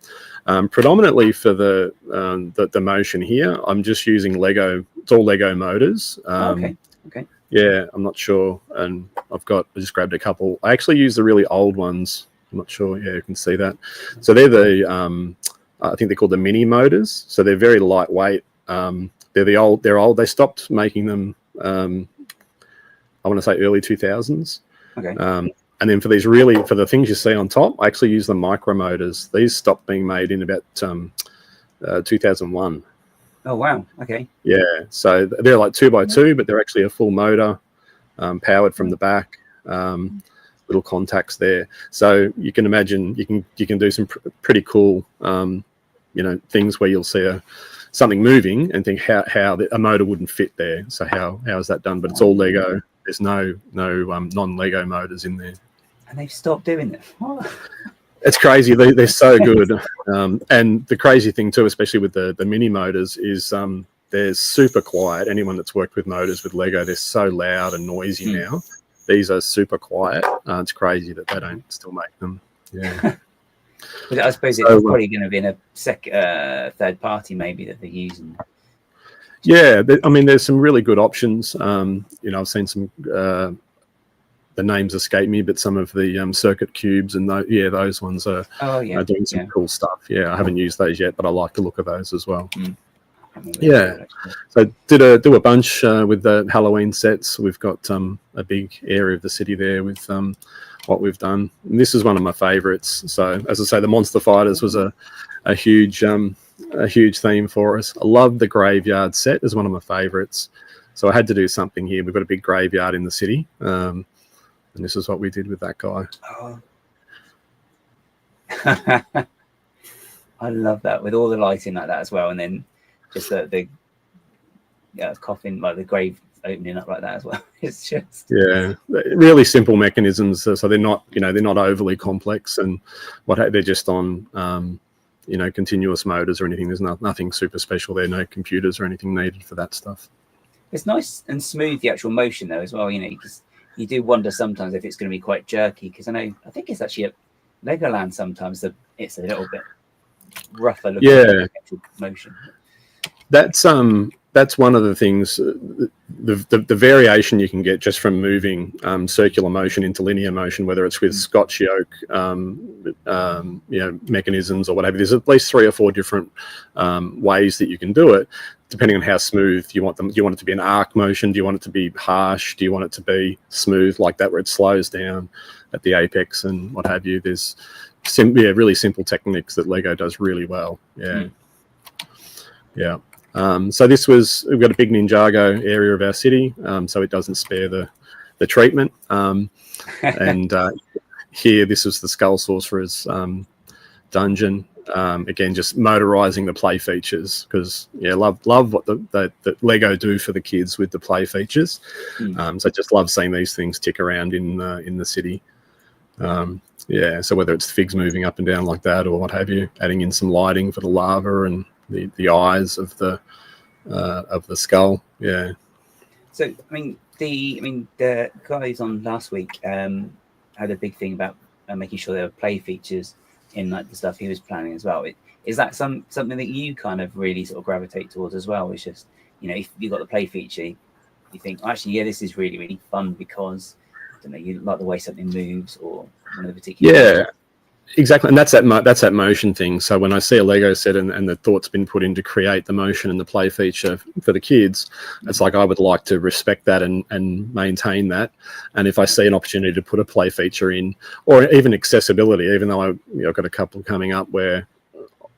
Predominantly for the motion here, I'm just using Lego. It's all Lego motors. Okay. Yeah, I'm not sure, and I just grabbed a couple. I actually use the really old ones. I'm not sure. Yeah, you can see that. So they're the I think they're called the mini motors. So they're very lightweight. They're old. They stopped making them. I want to say early 2000s. Okay. And then for the things you see on top, I actually use the micro motors. These stopped being made in about 2001. Oh, wow. Okay. Yeah. So they're like 2x2, but they're actually a full motor, powered from the back. little contacts there. So you can imagine you can do some pretty cool things where you'll see something moving and think how a motor wouldn't fit there. So how is that done? But it's all Lego. There's no non-Lego motors in there. And they've stopped doing it. It's crazy. They're so good. And the crazy thing too, especially with the mini motors, is they're super quiet. Anyone that's worked with motors with Lego, they're so loud and noisy now. These are super quiet. It's crazy that they don't still make them. Yeah. But I suppose it's probably going to be in a third party maybe that they're using. Yeah, I mean, there's some really good options. I've seen some. The names escape me, but some of the circuit cubes and those ones are doing some cool stuff. Yeah, I haven't used those yet, but I like the look of those as well. Yeah, so do a bunch with the Halloween sets. We've got a big area of the city there with what we've done. And this is one of my favourites. So as I say, the Monster Fighters was a huge theme for us. I love the graveyard set as one of my favourites. So I had to do something here. We've got a big graveyard in the city. And this is what we did with that guy. Oh. I love that, with all the lighting like that as well. And then just the coffin, like the grave opening up like that as well. It's just really simple mechanisms. So they're not overly complex, and they're just on continuous motors or anything. There's nothing super special there. No computers or anything needed for that stuff. It's nice and smooth, the actual motion though as well. You do wonder sometimes if it's going to be quite jerky, because I think it's actually at Legoland sometimes it's a little bit rougher looking actual motion. That's one of the things, the variation you can get just from moving circular motion into linear motion, whether it's with Scotch yoke mechanisms or whatever. There's at least 3 or 4 different ways that you can do it, depending on how smooth you want them. Do you want it to be an arc motion? Do you want it to be harsh? Do you want it to be smooth like that, where it slows down at the apex and what have you? There's really simple techniques that Lego does really well. Yeah. So we've got a big Ninjago area of our city, so it doesn't spare the treatment. And here, this is the Skull Sorcerer's dungeon. Again, just motorizing the play features, because love what the Lego do for the kids with the play features. So just love seeing these things tick around in the city. So whether it's figs moving up and down like that or what have you, adding in some lighting for the lava and the eyes of the skull. Yeah. So the guys on last week had a big thing about making sure there were play features in like the stuff he was planning as well. Is that something that you kind of really sort of gravitate towards as well? It's just, if you've got the play feature, you think, actually, this is really, really fun because, I don't know, you like the way something moves or one of the particular Exactly, and that's that motion thing. So when I see a Lego set and the thought's been put in to create the motion and the play feature for the kids, it's like I would like to respect that and maintain that. And if I see an opportunity to put a play feature in, or even accessibility, even though I've got a couple coming up where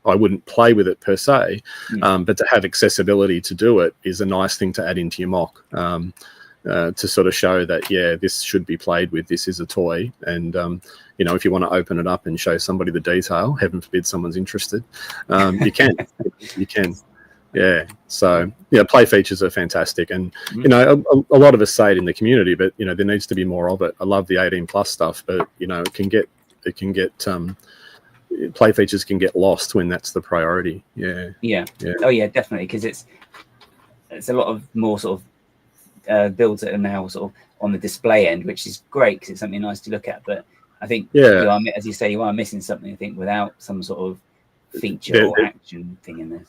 I wouldn't play with it per se, but to have accessibility to do it is a nice thing to add into your MOC. To sort of show that, this should be played with, this is a toy. And, if you want to open it up and show somebody the detail, heaven forbid someone's interested, you can. You can. Yeah. So, play features are fantastic. And, a lot of us say it in the community, but, there needs to be more of it. I love the 18+ stuff, but, it can get play features can get lost when that's the priority. Yeah. Oh yeah, definitely, because it's a lot of more sort of builds that are now sort of on the display end, which is great because it's something nice to look at. But I think, as you say, you are missing something, I think, without some sort of feature or action thing in there.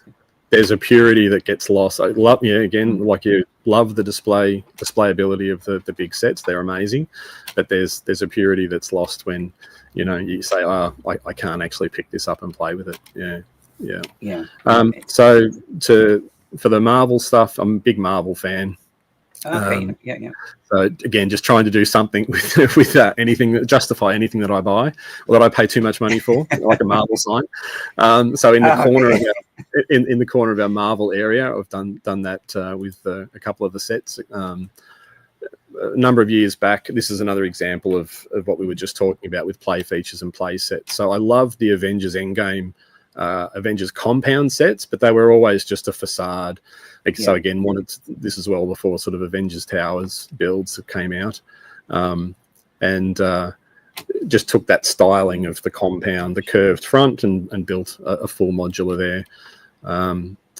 There's a purity that gets lost. I love, like you love the displayability of the big sets. They're amazing, but there's a purity that's lost when, you say, I can't actually pick this up and play with it. Yeah. So for the Marvel stuff, I'm a big Marvel fan. Okay. So again, just trying to do something with anything, justify anything that I buy or that I pay too much money for, like a Marvel sign. So in the corner of in the corner of our Marvel area, I've done that with a couple of the sets. a number of years back, this is another example of what we were just talking about with play features and play sets. So I love the Avengers Endgame, Avengers compound sets, but they were always just a facade. So again, this as well before sort of Avengers Towers builds that came out, and just took that styling of the compound, the curved front, and built a full modular there.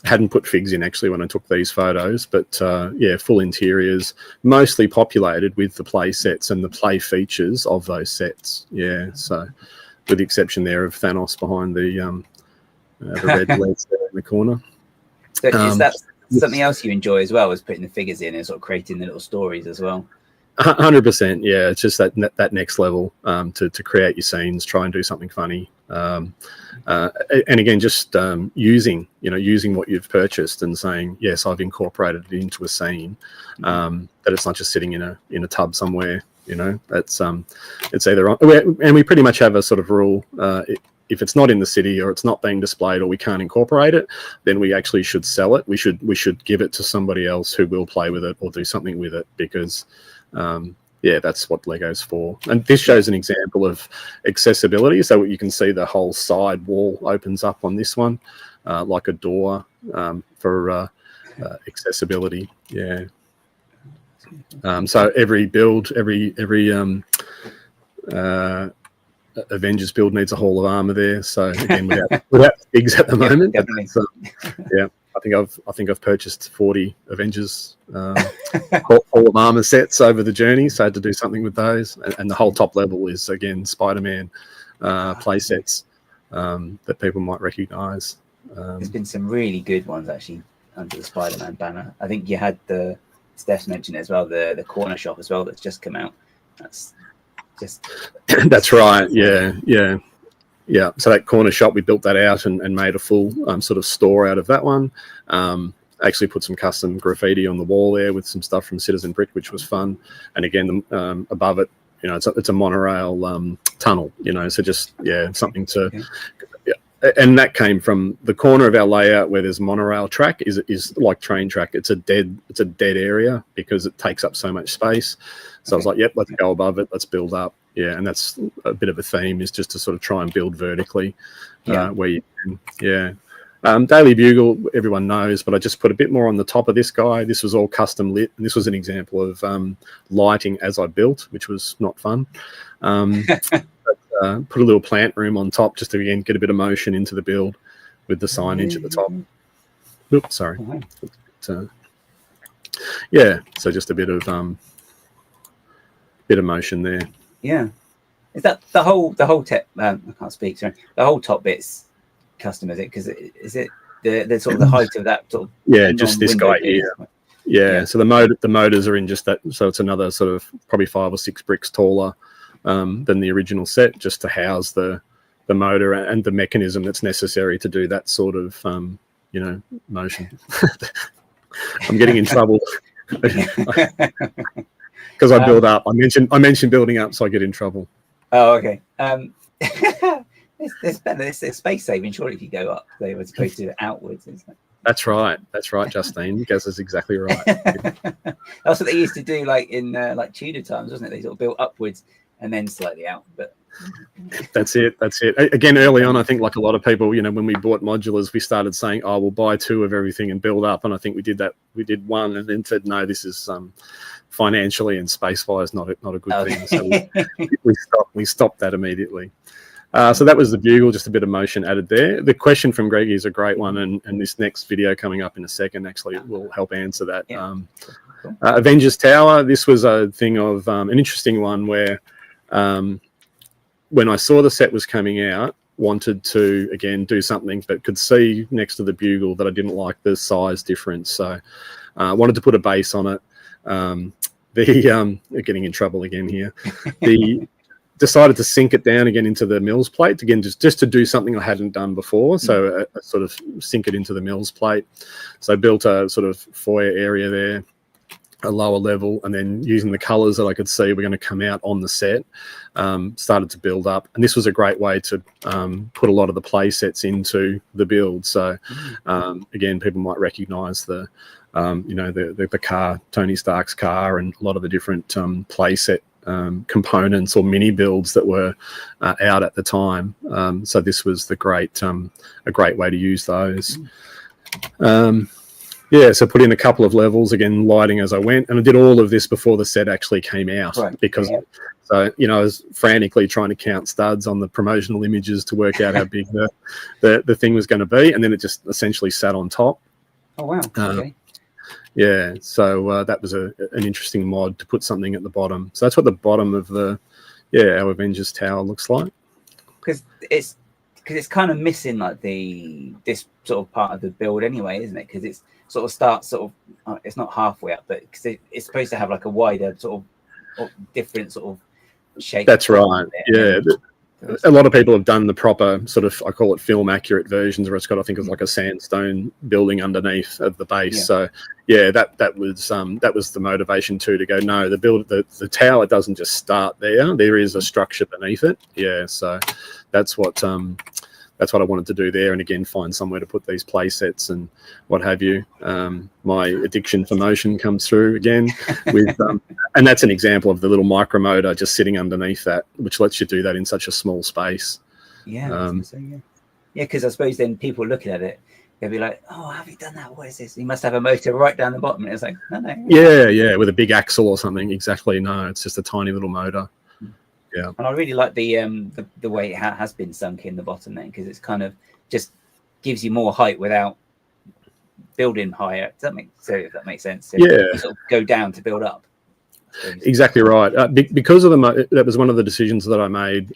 Hadn't put figs in actually when I took these photos, but yeah, full interiors, mostly populated with the play sets and the play features of those sets. Yeah, so with the exception there of Thanos behind the red LEDs there in the corner. So is that something else you enjoy as well, as putting the figures in and sort of creating the little stories as well? 100%, yeah. It's just that next level to create your scenes, try and do something funny, and again, just using what you've purchased and saying, yes, I've incorporated it into a scene. That it's not just sitting in a tub somewhere. That's it's either on, and we pretty much have a sort of rule. If it's not in the city or it's not being displayed or we can't incorporate it, then we actually should sell it. We should give it to somebody else who will play with it or do something with it, because yeah, that's what Lego's for. And this shows an example of accessibility. So you can see the whole side wall opens up on this one, like a door for accessibility. Yeah. So every build, every Avengers build needs a Hall of Armor there. So again, without figs at the moment. So, yeah, I think I've purchased 40 Avengers Hall of Armor sets over the journey. So I had to do something with those, and the whole top level is again Spider-Man play sets that people might recognise. There's been some really good ones actually under the Spider-Man banner. I think you had Steph's mentioned it as well, the corner shop as well that's just come out. That's just that's right. Yeah. So that corner shop, we built that out and made a full sort of store out of that one. Actually put some custom graffiti on the wall there with some stuff from Citizen Brick, which was fun. And again, above it, it's a monorail tunnel. So just something to. Okay. And that came from the corner of our layout where there's monorail track is like train track. It's a dead area because it takes up so much space. So I was like, yep, let's go above it. Let's build up. Yeah. And that's a bit of a theme, is just to sort of try and build vertically where you can. Yeah. Daily Bugle, everyone knows, but I just put a bit more on the top of this guy. This was all custom lit. And this was an example of lighting as I built, which was not fun. Put a little plant room on top just to, again, get a bit of motion into the build with the signage at the top. Oops, sorry. Yeah, so just a bit of motion there. Yeah. Is that the whole top? I can't speak. Sorry. The whole top bit's custom, is it? Because is it the sort of the height of that sort of? Yeah, just this guy here. Yeah. So the motors are in just that. So it's another sort of probably 5 or 6 bricks taller than the original set, just to house the motor and the mechanism that's necessary to do that sort of motion. I'm getting in trouble because I build up. I mentioned building up, so I get in trouble. Oh, okay. It's space saving, surely, if you go up. They were supposed to do it outwards, isn't it? That's right, Justine. Gaz is exactly right. That's what they used to do, like in like Tudor times, wasn't it? They sort of built upwards and then slightly out. But that's it. Again, early on, I think, like a lot of people, when we bought modulars, we started saying, "Oh, we'll buy 2 of everything and build up." And I think we did that. We did 1, and then said, "No, this is financially and space-wise not a good thing." So we stopped that immediately. So that was the Bugle, just a bit of motion added there. The question from Greg is a great one, and this next video coming up in a second actually will help answer that. Yeah. Cool. Avengers Tower, this was a thing of an interesting one where when I saw the set was coming out, wanted to, again, do something, but could see next to the Bugle that I didn't like the size difference. So wanted to put a base on it. Getting in trouble again here. Decided to sink it down again into the mills plate, again, just to do something I hadn't done before. So sort of sink it into the mills plate. So I built a sort of foyer area there. a lower level, and then using the colors that I could see were going to come out on the set, started to build up. And this was a great way to put a lot of the play sets into the build. So again, people might recognize the the car, Tony Stark's car, and a lot of the different play set components or mini builds that were out at the time. So this was a great way to use those. So put in a couple of levels, again, lighting as I went, and I did all of this before the set actually came out, because so I was frantically trying to count studs on the promotional images to work out how big the thing was going to be, and then it just essentially sat on top. Oh wow! Okay. Yeah, so that was an interesting mod to put something at the bottom. So that's what the bottom of our Avengers Tower looks like. Because it's kind of missing like this sort of part of the build anyway, isn't it? Because it's sort of starts it's not halfway up, but because it's supposed to have like a wider sort of different sort of shape. That's right. Yeah. A lot of people have done the proper sort of, I call it film accurate versions, where it's got, I think it's like a sandstone building underneath of the base. Yeah. So yeah, that was the motivation too, to go, no, the tower doesn't just start there. There is a structure beneath it. Yeah. So that's what I wanted to do there. And again, find somewhere to put these play sets and what have you. My addiction for motion comes through again with, and that's an example of the little micro motor just sitting underneath that, which lets you do that in such a small space. Yeah. Because I suppose then people looking at it, they'll be like, oh, have you done that? What is this? You must have a motor right down the bottom. And it's like, no. Yeah. With a big axle or something. Exactly. No, it's just a tiny little motor. Yeah. And I really like the way it has been sunk in the bottom then, because it's kind of just gives you more height without building higher. Does that make sense? So yeah. You sort of go down to build up. Exactly right. Because of that was one of the decisions that I made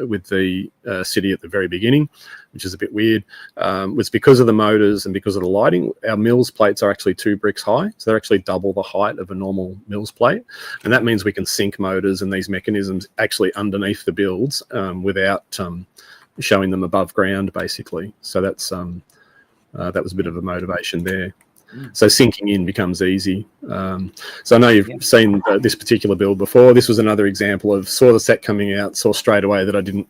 with the city at the very beginning, which is a bit weird, was because of the motors and because of the lighting. Our mills plates are actually 2 bricks high, so they're actually double the height of a normal mills plate, and that means we can sink motors and these mechanisms actually underneath the builds without showing them above ground, basically. So that was a bit of a motivation there. So sinking in becomes easy. So I know you've seen this particular build before. This was another example of saw the set coming out, saw straight away that I didn't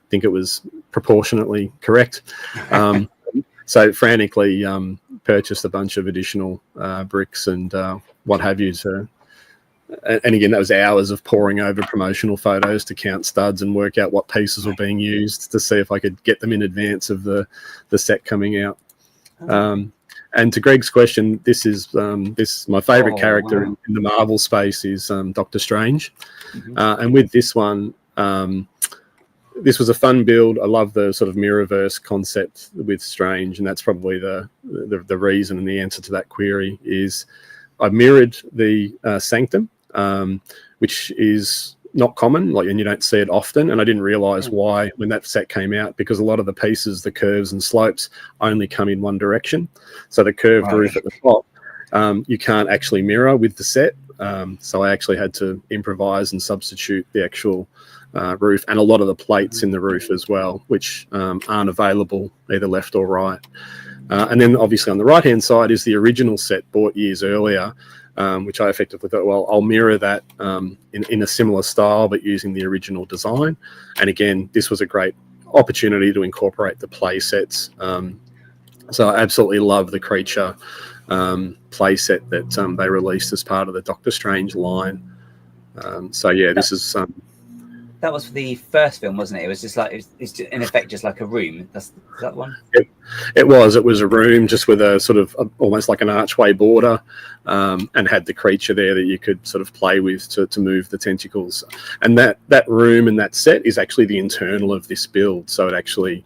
think it was proportionately correct. So frantically purchased a bunch of additional bricks and what have you. And again, that was hours of poring over promotional photos to count studs and work out what pieces were being used to see if I could get them in advance of the set coming out. And to Greg's question, this is my favourite character in the Marvel space is Doctor Strange. And with this one, this was a fun build. I love the sort of mirrorverse concept with Strange, and that's probably the reason and the answer to that query is I mirrored the Sanctum, which is not common, and you don't see it often, and I didn't realize why when that set came out, because a lot of the pieces, the curves and slopes, only come in one direction. So the curved roof at the top, you can't actually mirror with the set. So I actually had to improvise and substitute the actual roof and a lot of the plates in the roof as well, which aren't available either left or right. And then obviously on the right hand side is the original set bought years earlier, which I effectively thought, well, I'll mirror that in a similar style, but using the original design. And again, this was a great opportunity to incorporate the play sets. So I absolutely love the creature play set that they released as part of the Doctor Strange line. So yeah, this is... that was for the first film, wasn't it? It was just like, it's in effect just like a room. Is that one? It was a room just with a sort of almost like an archway border, and had the creature there that you could sort of play with to move the tentacles. And that room and that set is actually the internal of this build. So it actually,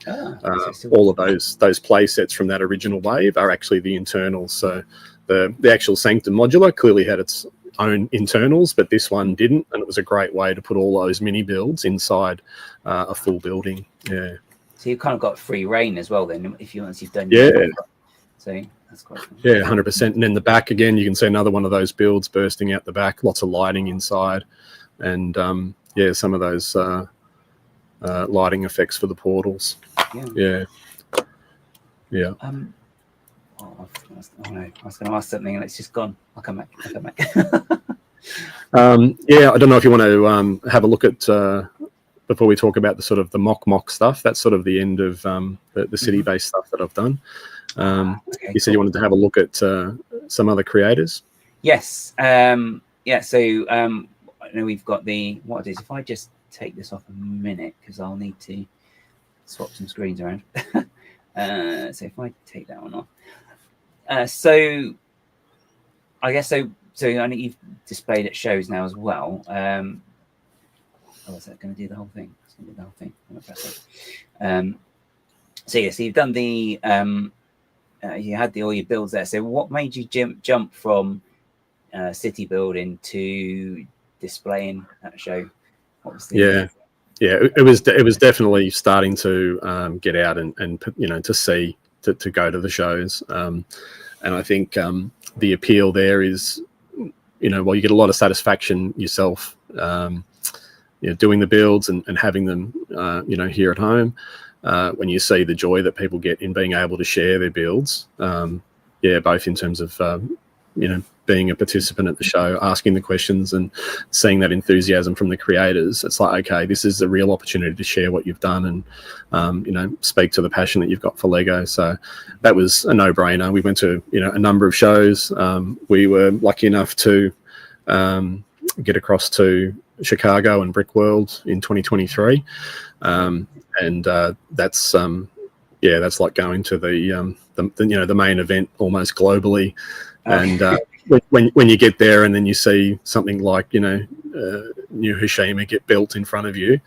all of those play sets from that original wave are actually the internals. So the actual Sanctum modular clearly had its own internals, but this one didn't, and it was a great way to put all those mini builds inside a full building. Yeah. So you've kind of got free reign as well then, once you've done. So that's quite cool. Yeah, 100%. And then the back again, you can see another one of those builds bursting out the back. Lots of lighting inside, and some of those lighting effects for the portals. Yeah. Oh, no, I was going to ask something and it's just gone. I'll come back. Yeah, I don't know if you want to have a look at before we talk about the sort of the MOC stuff. That's sort of the end of the city-based stuff that I've done. Okay, you said you wanted to have a look at some other creators. Yes. Yeah. So I know we've got what it is. If I just take this off a minute, because I'll need to swap some screens around. So if I take that one off, so I guess so. So I know you've displayed at shows now as well. Oh, is that going to do the whole thing? It's going to do the whole thing. I'm going to press it. So yeah, so you've done the you had all your builds there. So what made you jump from city building to displaying at a show? What was the it was definitely starting to get out and to see to go to the shows, and I think the appeal there is while you get a lot of satisfaction yourself doing the builds and having them here at home, when you see the joy that people get in being able to share their builds, both in terms of being a participant at the show, asking the questions and seeing that enthusiasm from the creators, it's like, okay, this is a real opportunity to share what you've done and speak to the passion that you've got for Lego. So that was a no-brainer. We went to a number of shows. We were lucky enough to get across to Chicago and Brick World in 2023, and that's like going to the main event almost globally. And when you get there and then you see something like New Hiroshima get built in front of you,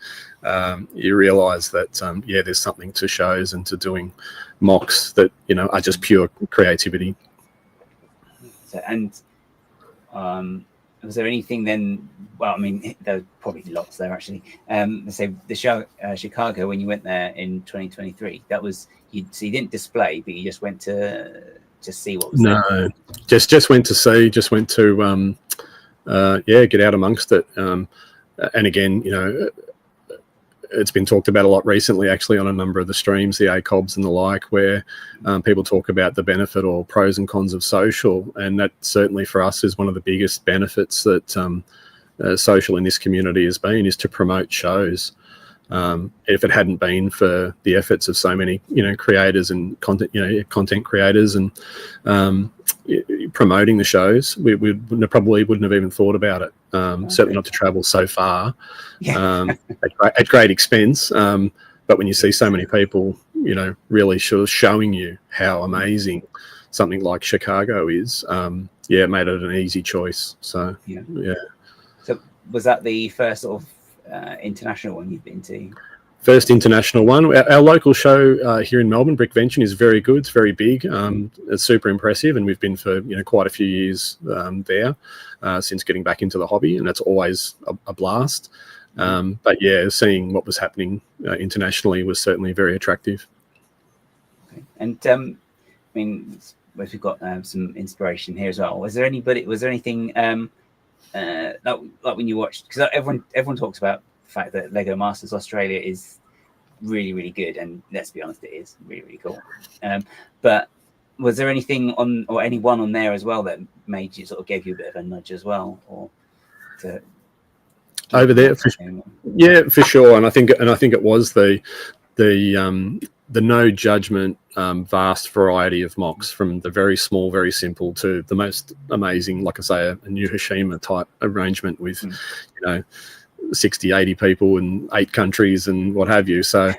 you realise that there's something to shows and to doing MOCs that are just pure creativity. So, and was there anything then? Well, I mean, there were probably lots there actually. So the show Chicago, when you went there in 2023, that was so you didn't display, but you just went to just see what was there. No, just went to see, just went to get out amongst it. And again, it's been talked about a lot recently, actually, on a number of the streams, the ACOBs and the like, where people talk about the benefit or pros and cons of social. And that certainly for us is one of the biggest benefits that social in this community has been, is to promote shows. If it hadn't been for the efforts of so many, creators and content creators and promoting the shows, we probably wouldn't have even thought about it. Certainly not to travel so far at great expense. But when you see so many people, really showing you how amazing something like Chicago is, it made it an easy choice. So yeah. So was that the first sort of international one you've been to? First international one. Our local show here in Melbourne, Brickvention, is very good. It's very big. It's super impressive, and we've been for quite a few years there since getting back into the hobby, and it's always a blast. But seeing what was happening internationally was certainly very attractive. Okay. And I mean, we've got some inspiration here as well. Was there anything like when you watched, because everyone talks about the fact that LEGO Masters Australia is really, really good, and let's be honest, it is really, really cool. But was there anything on, or anyone on there as well, that made you sort of gave you a bit of a nudge as well, or to over there? For sure. And I think it was the no judgment, vast variety of MOCs, from the very small, very simple, to the most amazing, like I say, a New Hiroshima type arrangement with 60, 80 people in 8 countries and what have you. So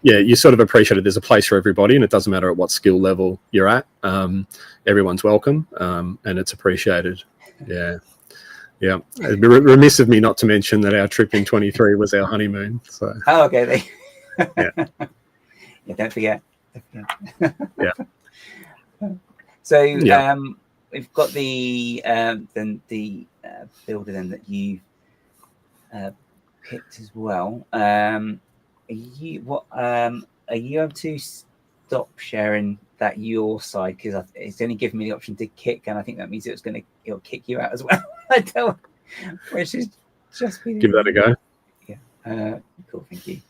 you sort of appreciate it. There's a place for everybody, and it doesn't matter at what skill level you're at. Everyone's welcome, and it's appreciated. It'd be remiss of me not to mention that our trip in 23 was our honeymoon. So okay. Don't forget. So we've got the builder then that you picked as well. Are you able to stop sharing that your side, because it's only given me the option to kick, and I think that means it'll kick you out as well. I don't. Which is just give that a go. Cool, thank you.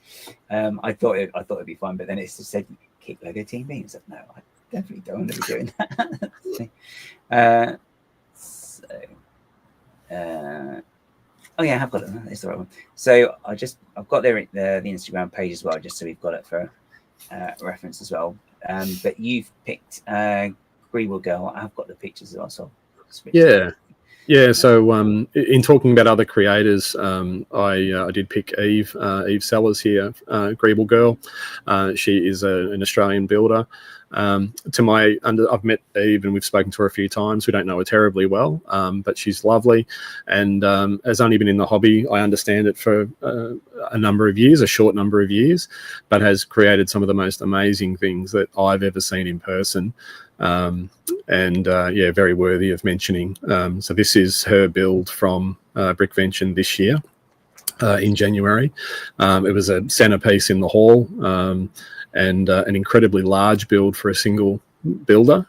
I thought it'd be fun, but then it's just said kick LEGO TV. So no, definitely don't want to be doing that. Oh yeah, I have got it. It's the right one. So I've got the Instagram page as well, just so we've got it for reference as well. But you've picked Greenwood Girl. I've got the pictures as well. So yeah. So in talking about other creators, I did pick Eve Sellers here, Greeble Girl. She is an Australian builder. I've met Eve and we've spoken to her a few times. We don't know her terribly well, but she's lovely and has only been in the hobby, I understand it, for a short number of years, but has created some of the most amazing things that I've ever seen in person. Very worthy of mentioning. So this is her build from Brickvention this year in January. It was a centerpiece in the hall. And an incredibly large build for a single builder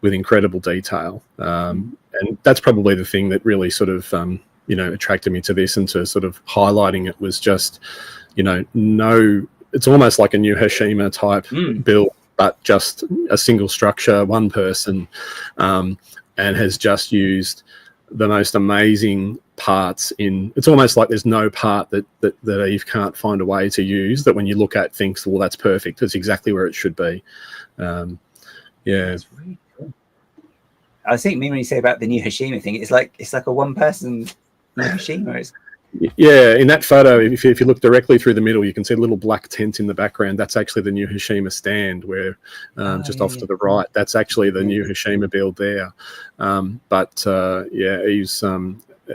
with incredible detail. And that's probably the thing that really sort of, attracted me to this and to sort of highlighting it was just, it's almost like a new Hiroshima type build, but just a single structure, one person, and has just used the most amazing parts it's almost like there's no part that Eve can't find a way to use, that when you look at thinks, well, that's perfect, it's exactly where it should be. That's really cool. I think when you say about the new Hiroshima thing, it's like a one person new Hiroshima. Yeah, in that photo, if you look directly through the middle, you can see a little black tent in the background. That's actually the new Hiroshima stand, where off to the right, that's actually the new Hiroshima build there.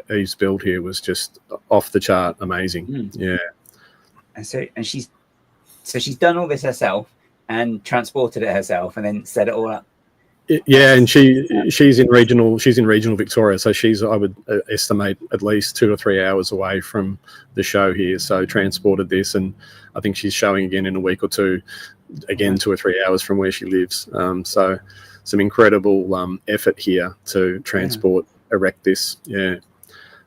Eve's build here was just off the chart amazing. Yeah. And she's done all this herself and transported it herself and then set it all up. Yeah, and she's in regional Victoria, so I would estimate at least 2 or 3 hours away from the show here. So transported this, and I think she's showing again in a week or two, again 2 or 3 hours from where she lives. So some incredible effort here to erect this. Yeah.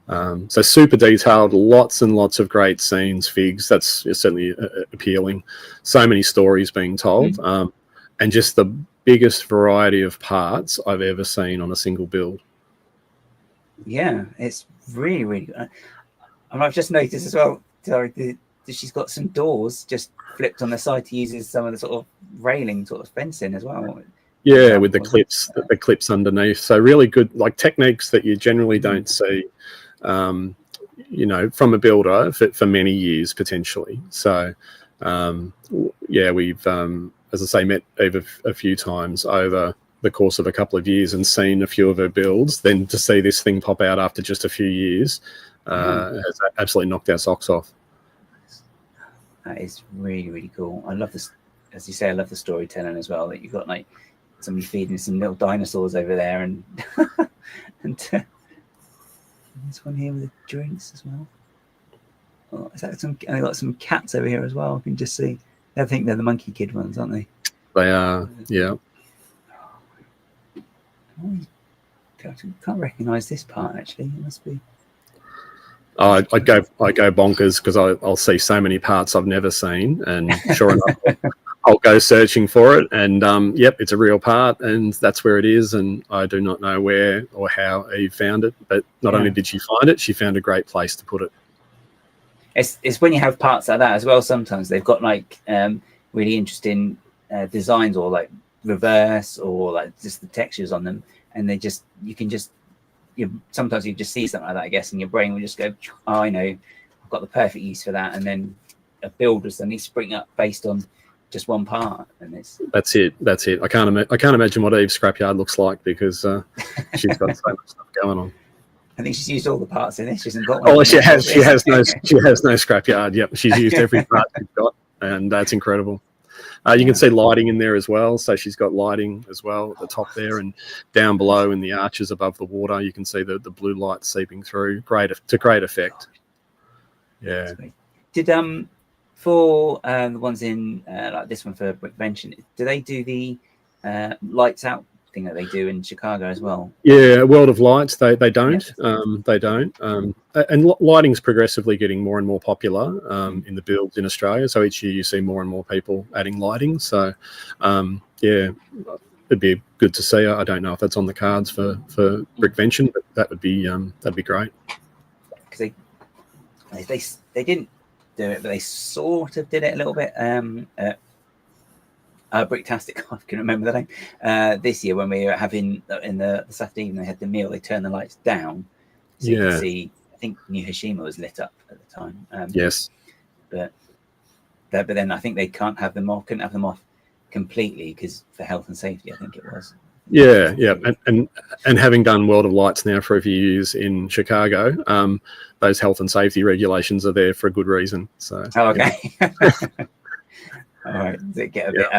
So super detailed, lots and lots of great scenes, figs. That's certainly appealing. So many stories being told, and just the biggest variety of parts I've ever seen on a single build. Yeah, it's really, really good. And I've just noticed as well, that she's got some doors just flipped on the side to use as some of the sort of railing sort of fencing as well. Yeah, with the clips underneath. So really good, like techniques that you generally don't see, from a builder for many years potentially. So, we've, as I say, met Eva a few times over the course of a couple of years and seen a few of her builds. Then to see this thing pop out after just a few years has absolutely knocked our socks off. That is really, really cool. I love this, as you say, I love the storytelling as well, that you've got like somebody feeding some little dinosaurs over there and this one here with the drinks as well. Oh, is that and I got some cats over here as well. I can just see. I think they're the Monkey Kid ones, aren't they? They are, yeah. I can't recognise this part actually. It must be. I go bonkers because I'll see so many parts I've never seen, and sure enough, I'll go searching for it, and it's a real part, and that's where it is, and I do not know where or how Eve found it, but not only did she find it, she found a great place to put it. It's when you have parts like that as well. Sometimes they've got like really interesting designs, or like reverse, or like just the textures on them, and sometimes you just see something like that, I guess, and your brain will just go, oh, I know, I've got the perfect use for that, and then a build will suddenly spring up based on just one part, and that's it. I can't imagine what Eve's scrapyard looks like, because she's got so much stuff going on. I think she's used all the parts in this. She hasn't got one. Oh, she has no scrapyard. Yep, she's used every part she's got, and that's incredible. You can see lighting in there as well. So she's got lighting as well at the top there, and down below in the arches above the water, you can see the blue light seeping through. Great effect. Yeah. Did for the ones in like this one for Brickvention, do they do the lights out thing that they do in Chicago as well? Yeah, World of Lights, they don't. They don't. And lighting's progressively getting more and more popular in the builds in Australia. So each year you see more and more people adding lighting. So yeah, it'd be good to see. I don't know if that's on the cards for Brickvention, but that'd be great. Because they didn't do it, but they sort of did it a little bit. Bricktastic, I can remember the name. This year when we were having in the Saturday evening, they had the meal. They turned the lights down, so you could see. I think New Hiroshima was lit up at the time. Yes, but then I think they couldn't have them off completely because for health and safety. I think it was. Yeah, and having done World of Lights now for a few years in Chicago, those health and safety regulations are there for a good reason. So. Oh, okay. Yeah. All right. Does it get a bit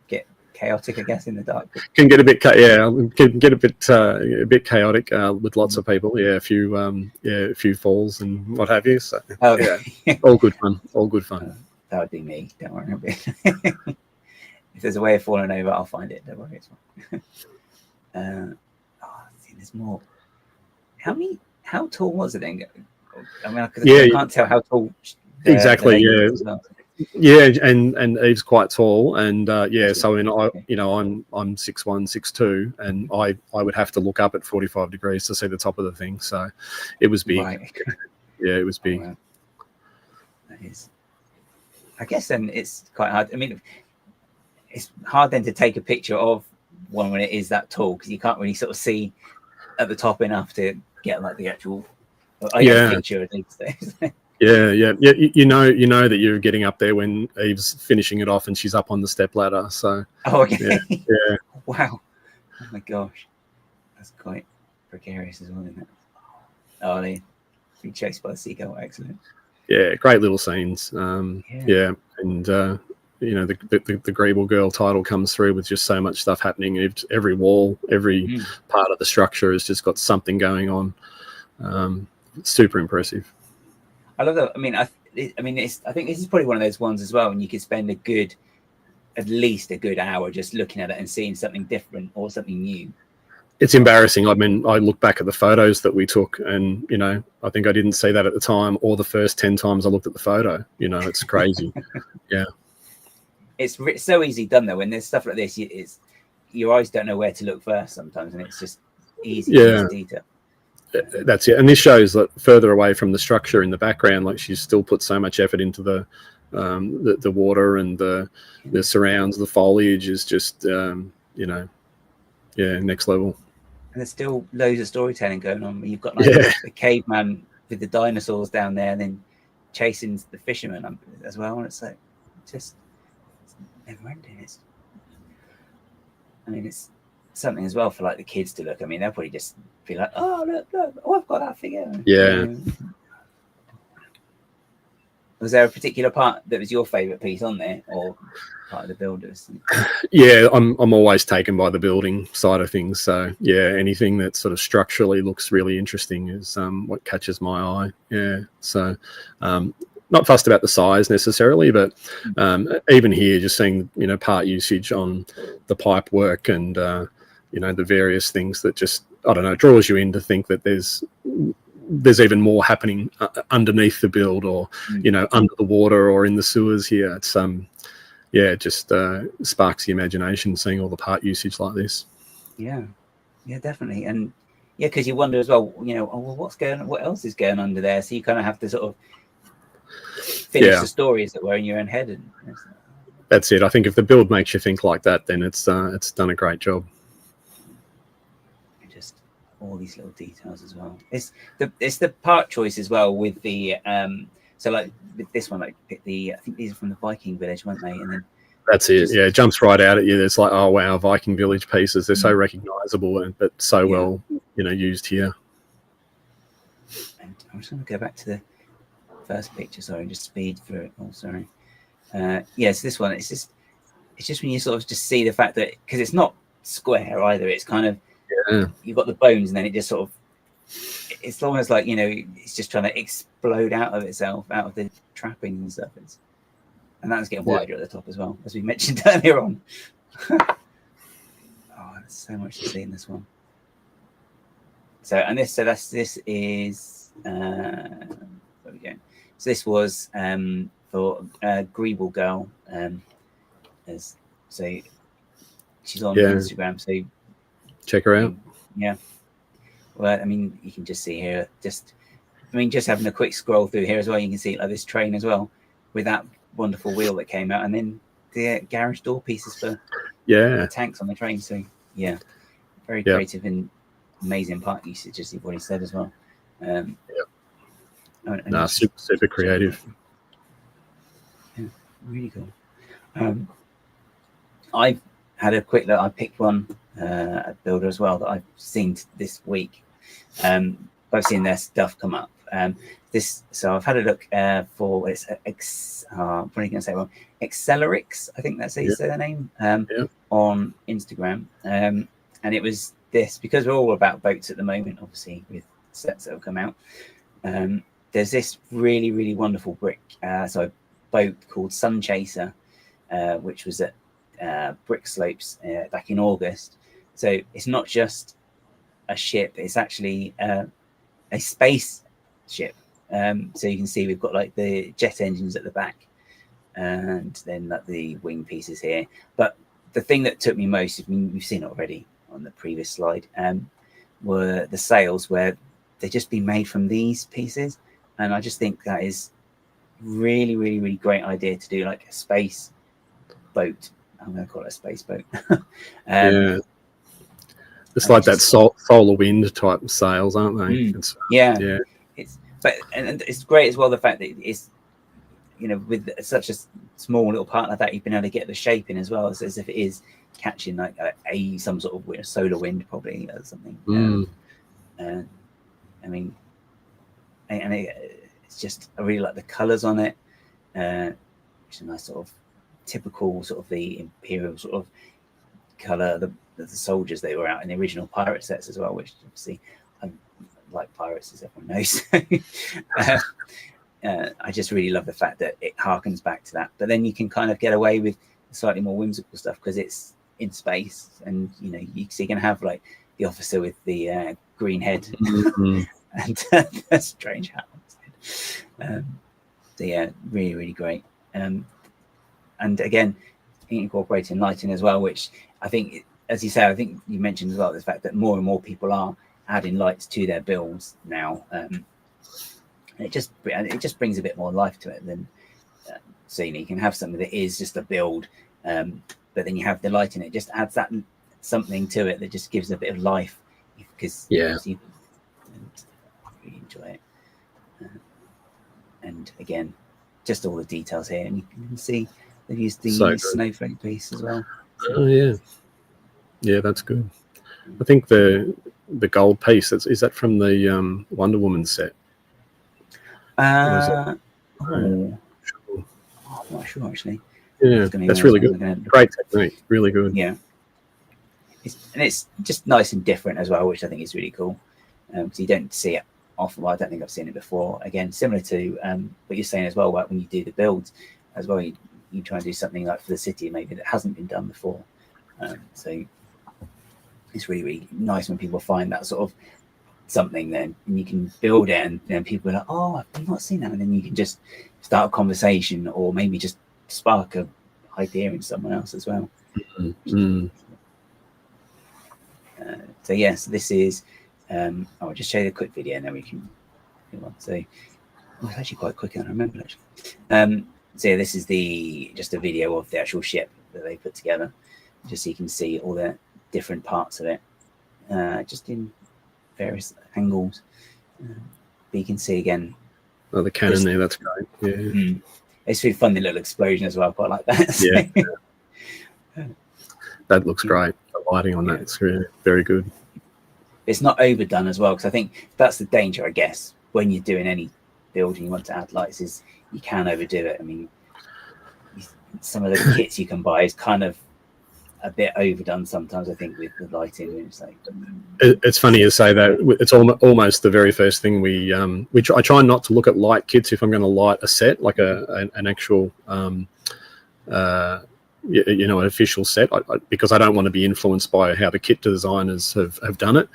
get chaotic, I guess, in the dark? Can get a bit can get a bit chaotic with lots of people. Yeah, a few falls and what have you. So all good fun. All good fun. That would be me. Don't worry about it. If there's a way of falling over, I'll find it. Don't worry, it's fine. See, there's more. How tall was it then? I mean, I can't tell how tall. Exactly. Yeah, and Eve's quite tall, and so I'm 6'1", 6'2", and I would have to look up at 45 degrees to see the top of the thing. So it was big. Right. Yeah, it was big. Oh, wow. That is. I guess then it's quite hard. I mean, it's hard then to take a picture of one when it is that tall because you can't really sort of see at the top enough to get like the actual picture at least. Yeah. You know that you're getting up there when Eve's finishing it off and she's up on the step ladder. So. Oh, okay. Yeah. Wow. Oh my gosh, that's quite precarious as well, isn't it? Oh, they be chased by the seagull. Excellent. Yeah, great little scenes. And the Greeble Girl title comes through with just so much stuff happening. Every wall, every part of the structure has just got something going on. Super impressive. I love that. I mean, I think this is probably one of those ones as well, and you could spend at least a good hour just looking at it and seeing something different or something new. It's embarrassing. I mean, I look back at the photos that we took, and I think I didn't see that at the time, or the first 10 times I looked at the photo. It's crazy. Yeah. It's so easy done though. When there's stuff like this, your eyes don't know where to look first sometimes, and it's just easy to miss detail. That's it. And this shows that further away from the structure in the background, like she's still put so much effort into the water and the surrounds. The foliage is just next level. And there's still loads of storytelling going on. You've got the caveman with the dinosaurs down there, and then chasing the fisherman as well. And it's like it's never ending. It's something as well for like the kids to look. I mean, they'll probably just be like, "Oh, look! Oh, I've got that figure." Yeah. Was there a particular part that was your favourite piece on there, or part of the builders? Yeah, I'm always taken by the building side of things. So yeah, anything that sort of structurally looks really interesting is what catches my eye. Yeah. So not fussed about the size necessarily, but even here, just seeing part usage on the pipe work and the various things that just draws you in to think that there's even more happening underneath the build or under the water or in the sewers here. It's it just sparks the imagination seeing all the part usage like this. Yeah definitely. And because you wonder as well, what else is going under there, so you kind of have to sort of finish the stories that were in your own head. And that's it. I think if the build makes you think like that, then it's done a great job. All these little details as well. It's the part choice as well with the so like with this one, like I think these are from the Viking village, weren't they? And then that's it. It jumps right out at you. It's like, oh wow, Viking village pieces. They're so recognizable, but so well used here. And I'm just going to go back to the first picture. Sorry, just speed through it. Oh, sorry. So this one. It's just when you sort of just see the fact that because it's not square either. It's kind of you've got the bones, and then it just sort of it's almost like it's just trying to explode out of itself, out of the trappings and stuff. And that's getting wider at the top as well, as we mentioned earlier on. There's so much to see in this one. This is where we go. So this was for Greeble Girl. She's on Instagram, so check her out. Yeah. Well, I mean, you can just see here. Just having a quick scroll through here as well, you can see like this train as well, with that wonderful wheel that came out, and then the garage door pieces for the tanks on the train. So yeah, very creative and amazing part usage, as you've already said as well. Super creative. Yeah, really cool. I've had a quick look. I picked one at Builder as well that I've seen this week. I've seen their stuff come up. So I've had a look for it's what are you going to say? Well, Accelerix, I think that's how you say their name, on Instagram. And it was this, because we're all about boats at the moment, obviously, with sets that have come out. There's this really, really wonderful brick, boat called Sun Chaser, which was at Brick Slopes back in August. So it's not just a ship, it's actually a space ship. So you can see we've got like the jet engines at the back, and then like the wing pieces here. But the thing that took me most, I mean, we've seen it already on the previous slide, were the sails, where they've just been made from these pieces. And I just think that is really, really, really great idea to do like a space boat. I'm going to call it a space boat. It's like that solar wind type sails, aren't they? And it's great as well, the fact that it's, you know, with such a small little part like that, you've been able to get the shape in as well, as if it is catching like some sort of solar wind probably or something. I mean, and it's just, I really like the colours on it, which is a nice sort of typical sort of the imperial sort of colour, the soldiers they were out in the original pirate sets as well, which obviously I like pirates, as everyone knows. I just really love the fact that it harkens back to that, but then you can kind of get away with slightly more whimsical stuff because it's in space, and you know, you can have like the officer with the green head and a strange hat. So yeah, really, really great. And again, incorporating lighting as well, which I think, as you say, I think you mentioned as well, the fact that more and more people are adding lights to their builds now. It just brings a bit more life to it than so you can have something that is just a build, but then you have the light in it. Just adds that something to it that just gives a bit of life, because you really enjoy it. And again, just all the details here, and you can see they've used the snowflake piece as well. Oh yeah, that's good. I think the gold piece, is that from the Wonder Woman set? I'm not sure actually. Yeah, that's really good. Great technique, really good. Yeah, it's just nice and different as well, which I think is really cool. Because you don't see it often. Well, I don't think I've seen it before. Again, similar to what you're saying as well, like when you do the builds as well, you try and do something like for the city maybe that hasn't been done before. So it's really, really nice when people find that sort of something then, and you can build it, and then people are like, oh, I've not seen that, and then you can just start a conversation, or maybe just spark a idea in someone else as well. So yes, this is I'll just show you a quick video and then we can move on. So it's actually quite quick, and I remember actually. So yeah, this is just a video of the actual ship that they put together, just so you can see all the different parts of it, just in various angles. But you can see again. Oh, the cannon there, that's great. Yeah. It's really fun, the little explosion as well. I quite like that. Yeah. That looks great. The lighting on that's really very good. It's not overdone as well, because I think that's the danger, I guess, when you're doing any building, you want to add lights, is you can overdo it. I mean, some of the kits you can buy is kind of a bit overdone sometimes, I think, with the lighting. It's like, it's funny you say that. It's almost the very first thing I try not to look at light kits if I'm going to light a set, like an actual an official set, because I don't want to be influenced by how the kit designers have done it.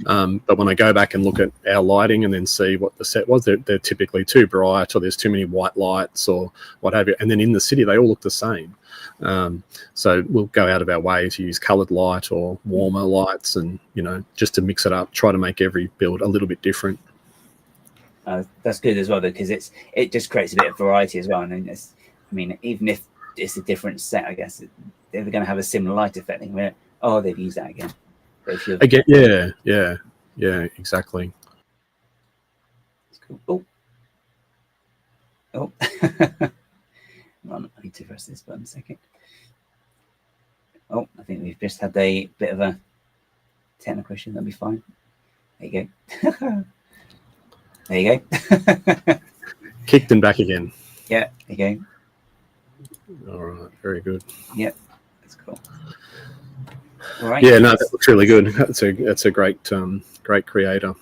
But when I go back and look at our lighting and then see what the set was, they're typically too bright, or there's too many white lights or what have you. And then in the city, they all look the same. So we'll go out of our way to use coloured light or warmer lights, and just to mix it up, try to make every build a little bit different. That's good as well, because it just creates a bit of variety as well. And even if it's a different set, I guess they're going to have a similar light effect. They've used that again. Yeah, exactly. That's cool. Oh. I need to press this button a second. I think we've just had a bit of a technical issue. That'll be fine. There you go. There you go. Kicked and back again. Yeah, there you go. All right, very good. Yep, that's cool. All right. Yeah, no, that looks really good. That's a great creator.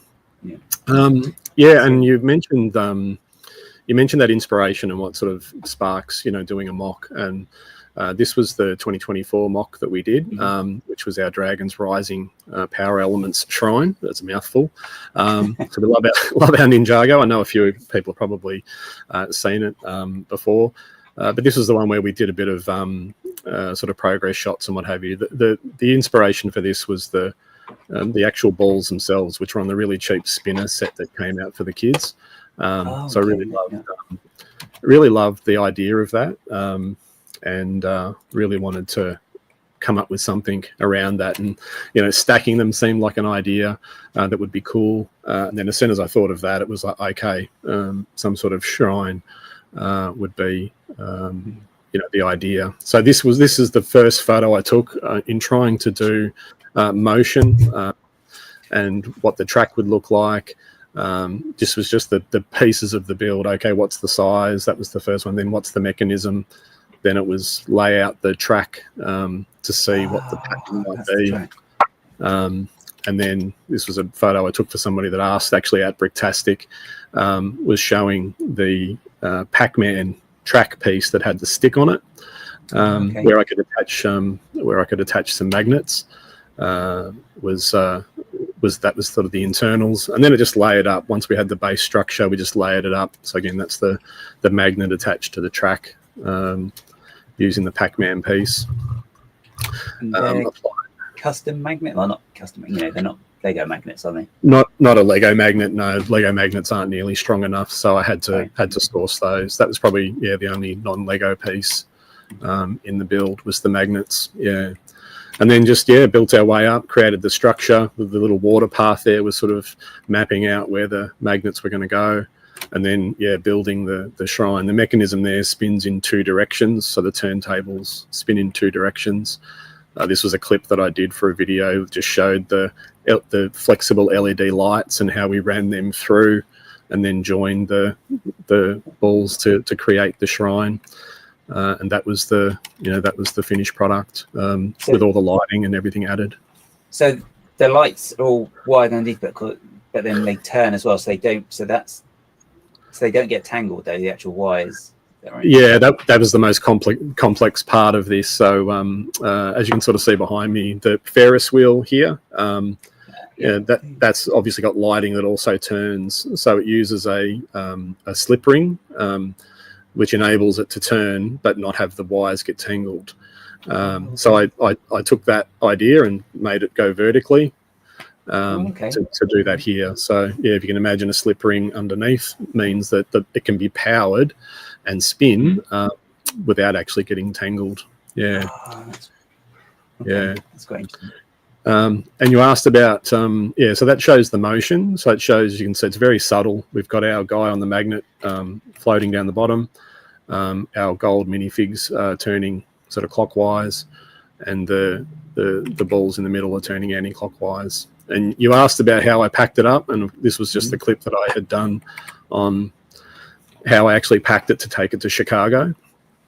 Yeah. And you mentioned that inspiration and what sort of sparks doing a MOC, and this was the 2024 MOC that we did, which was our Dragons Rising Power Elements Shrine. That's a mouthful. So we love our Ninjago. I know a few people have probably seen it before. But this was the one where we did a bit of sort of progress shots and what have you. The inspiration for this was the actual balls themselves, which were on the really cheap spinner set that came out for the kids. So I really loved the idea of that, and really wanted to come up with something around that. And stacking them seemed like an idea that would be cool. And then as soon as I thought of that, it was like, okay, some sort of shrine would be the idea. So this is the first photo I took in trying to do motion and what the track would look like. This was just the pieces of the build. Okay, what's the size? That was the first one. Then what's the mechanism? Then it was lay out the track to see what the pattern might be. And then this was a photo I took for somebody that asked, actually at Bricktastic, was showing the Pac-Man track piece that had the stick on it, where I could attach some magnets. Was sort of the internals, and then it just layered up. Once we had the base structure, we just layered it up. So again, that's the magnet attached to the track, using the Pac-Man piece. Custom magnet? Well, not custom. They're not Lego magnets, are they? Not a Lego magnet. No, Lego magnets aren't nearly strong enough, so I had to source those. That was probably the only non-Lego piece in the build was the magnets. Yeah. And then just built our way up, created the structure. The little water path there was sort of mapping out where the magnets were going to go, and then building the shrine. The mechanism there spins in two directions, so the turntables spin in two directions. This was a clip that I did for a video that just showed the flexible LED lights and how we ran them through, and then joined the balls to create the shrine. And that was the finished product, with all the lighting and everything added. So the lights are all wide underneath, but then they turn as well, so they don't. So they don't get tangled though. The actual wires. Right? Yeah, that was the most complex part of this. So as you can sort of see behind me, the Ferris wheel here. That's obviously got lighting that also turns. So it uses a slip ring, which enables it to turn but not have the wires get tangled. So I took that idea and made it go vertically to do that here. So if you can imagine a slip ring underneath means that it can be powered and spin without actually getting tangled. Yeah. That's quite interesting. And you asked about, so that shows the motion. So it shows, you can see it's very subtle. We've got our guy on the magnet floating down the bottom, our gold minifigs turning sort of clockwise, and the balls in the middle are turning anti-clockwise. And you asked about how I packed it up, and this was just the clip that I had done on how I actually packed it to take it to Chicago.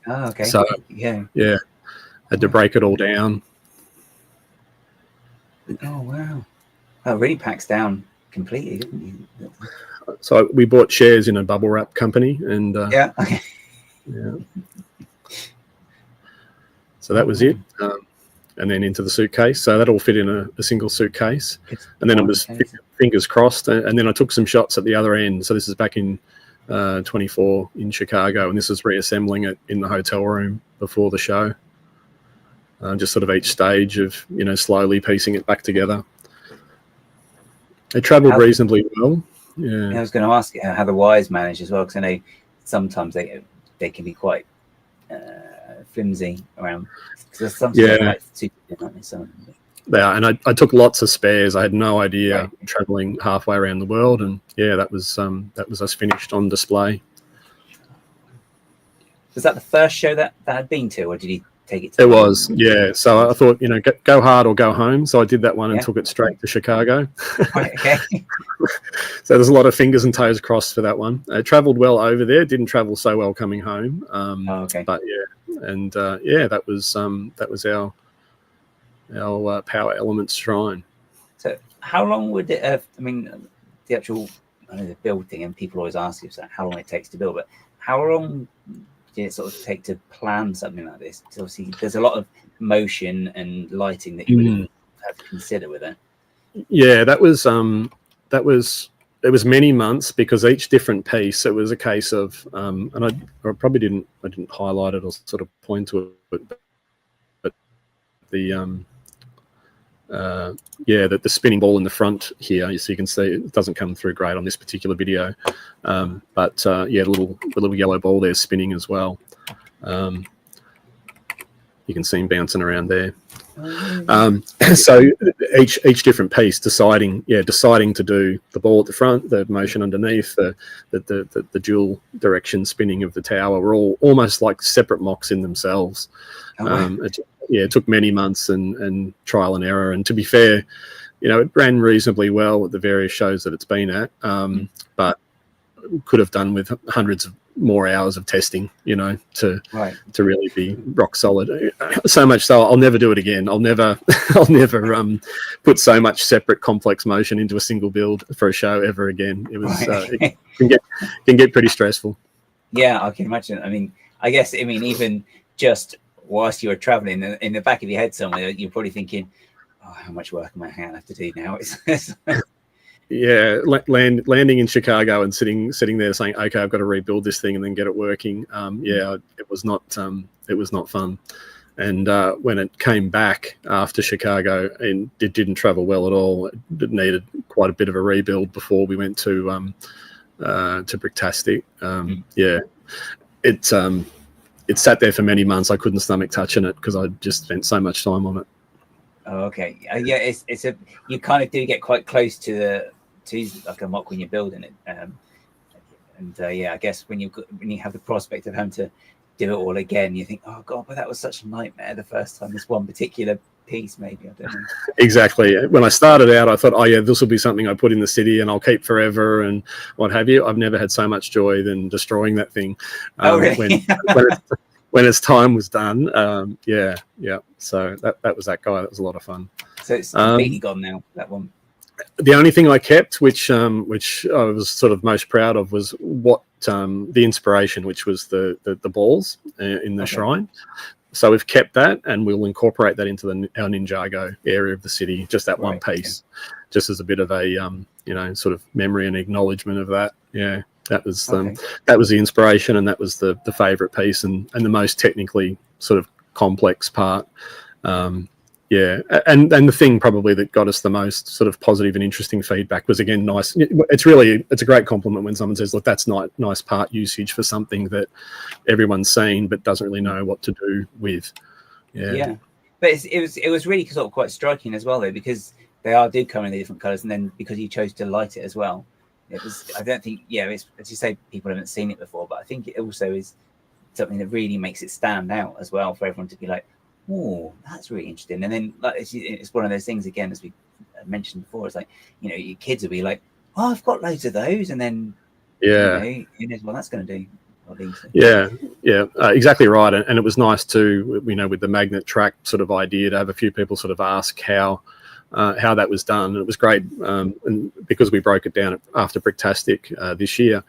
Oh, okay. So, had to break it all down. Oh, wow. Oh, it really packs down completely, didn't you? So we bought shares in a bubble wrap company, and okay. Yeah. So that was it. And then into the suitcase. So that all fit in a single suitcase. And then it was fingers crossed. And then I took some shots at the other end. So this is back in 24 in Chicago. And this is reassembling it in the hotel room before the show. Just sort of each stage of, slowly piecing it back together. It travelled reasonably well. Yeah. I was going to ask how the wires manage as well, because I know sometimes they can be quite flimsy around. They are, and I took lots of spares. I had no idea traveling halfway around the world, and that was us finished on display. Was that the first show that had been to, or did he take it to? It was, yeah. So I thought, go hard or go home. So I did that one and took it straight to Chicago. Right, okay. So there's a lot of fingers and toes crossed for that one. It travelled well over there. Didn't travel so well coming home. But that was our Power Elements shrine. So how long would it have? I mean, the actual the build thing, and people always ask you how long it takes to build, but how long did it sort of take to plan something like this? Because obviously there's a lot of motion and lighting that you would have to consider with it. Yeah, it was many months, because each different piece, it was a case of, and I probably didn't highlight it or sort of point to it, but the the spinning ball in the front here, so you can see it doesn't come through great on this particular video, but the little yellow ball there spinning as well. You can see him bouncing around there. So each different piece, deciding to do the ball at the front, the motion underneath, the dual direction spinning of the tower, were all almost like separate MOCs in themselves. It took many months and trial and error. And to be fair, it ran reasonably well at the various shows that it's been at, but could have done with hundreds of more hours of testing, to really be rock solid. So much so, I'll never do it again. I'll never put so much separate complex motion into a single build for a show ever again. It was it can get pretty stressful. Yeah, I can imagine. I mean, even just whilst you were traveling in the back of your head somewhere, you're probably thinking, "Oh, how much work am I going to have to do now?" Yeah, landing in Chicago and sitting there saying, "Okay, I've got to rebuild this thing and then get it working." It was not fun. And when it came back after Chicago, and it didn't travel well at all. It needed quite a bit of a rebuild before we went to Bricktastic. It sat there for many months. I couldn't stomach touching it because I just spent so much time on it. Oh, okay. It's you kind of do get quite close to like a MOC when you're building it, I guess when you have the prospect of having to do it all again, you think, oh god, but that was such a nightmare the first time. This one particular piece, maybe, I don't know. Exactly. When I started out, I thought, oh yeah, this will be something I put in the city and I'll keep forever and what have you. I've never had so much joy than destroying that thing. Really? When its time was done, So that was that guy. That was a lot of fun. So it's completely gone now, that one. The only thing I kept, which I was sort of most proud of, was the inspiration, which was the balls in the shrine. So we've kept that, and we'll incorporate that into our Ninjago area of the city, just that one piece, just as a bit of a sort of memory and acknowledgement of that. Yeah. That was the inspiration, and that was the favourite piece and the most technically sort of complex part. And the thing probably that got us the most sort of positive and interesting feedback was, again, nice. It's a great compliment when someone says, "Look, that's nice part usage for something that everyone's seen but doesn't really know what to do with." Yeah. But it was really sort of quite striking as well, though, because they did come in the different colours, and then because you chose to light it as well. It was. I don't think. Yeah, it's, as you say, people haven't seen it before, but I think it also is something that really makes it stand out as well for everyone to be like, "Oh, that's really interesting." And then it's one of those things, again, as we mentioned before. It's like, your kids will be like, "Oh, I've got loads of those," and then well, that's going to do. Exactly right. And it was nice too, with the magnet track sort of idea, to have a few people sort of ask how that was done. And it was great, and because we broke it down after Bricktastic this year,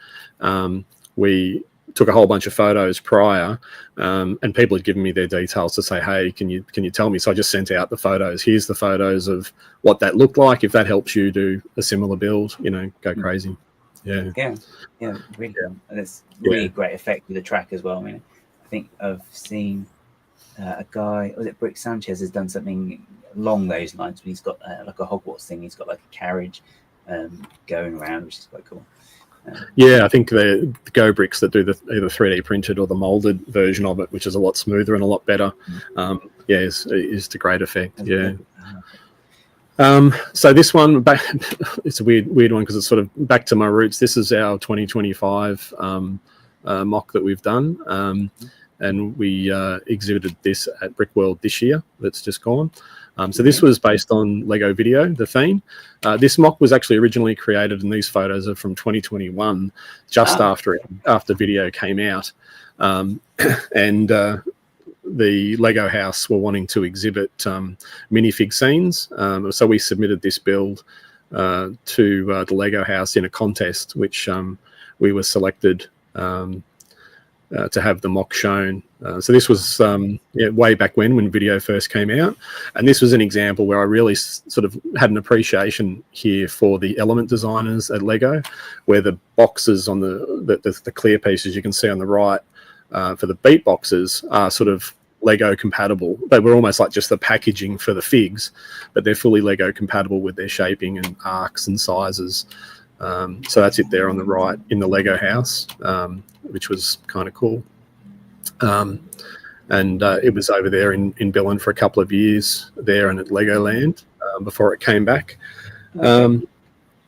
we took a whole bunch of photos prior, and people had given me their details to say, hey, can you tell me? So I just sent out the photos. Here's the photos of what that looked like. If that helps you do a similar build, go crazy. Really cool. And it's really great effect with the track as well. I mean, I think I've seen a guy, was it Brick Sanchez, has done something along those lines. He's got like a Hogwarts thing. He's got like a carriage going around, which is quite cool. I think the Go bricks that do the either 3D printed or the molded version of it, which is a lot smoother and a lot better, is to great effect. So this one, it's a weird one because it's sort of back to my roots. This is our 2025 mock that we've done, and we exhibited this at Brickworld this year. That's just gone. So this was based on Lego Video, the theme. This mock was actually originally created, and these photos are from 2021, just after video came out. And the Lego house were wanting to exhibit minifig scenes. So we submitted this build to the Lego house in a contest, which we were selected to have the mock shown. So this was way back when video first came out, and this was an example where I really sort of had an appreciation here for the element designers at Lego, where the boxes on the clear pieces you can see on the right for the beat boxes are sort of Lego compatible. They were almost like just the packaging for the figs, but they're fully Lego compatible with their shaping and arcs and sizes. So that's it there on the right in the Lego house, which was kind of cool. And it was over there in Billund for a couple of years there and at Legoland before it came back. And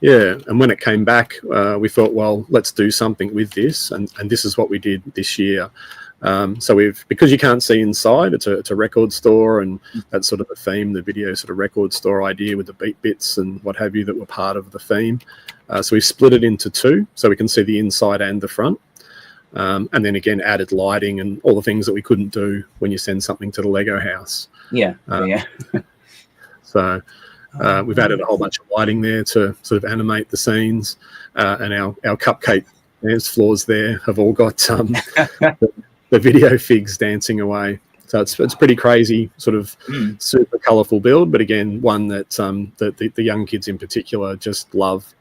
when it came back, we thought, well, let's do something with this, and this is what we did this year. So because you can't see inside, it's a record store, and that's sort of the theme, the video sort of record store idea with the beat bits and what have you that were part of the theme. So we split it into two, so we can see the inside and the front. And then again, added lighting and all the things that we couldn't do when you send something to the Lego house. So we've added a whole bunch of lighting there to sort of animate the scenes, and our cupcake dance floors there have all got the video figs dancing away. So it's pretty crazy, sort of super colourful build, but again, one that the young kids in particular just love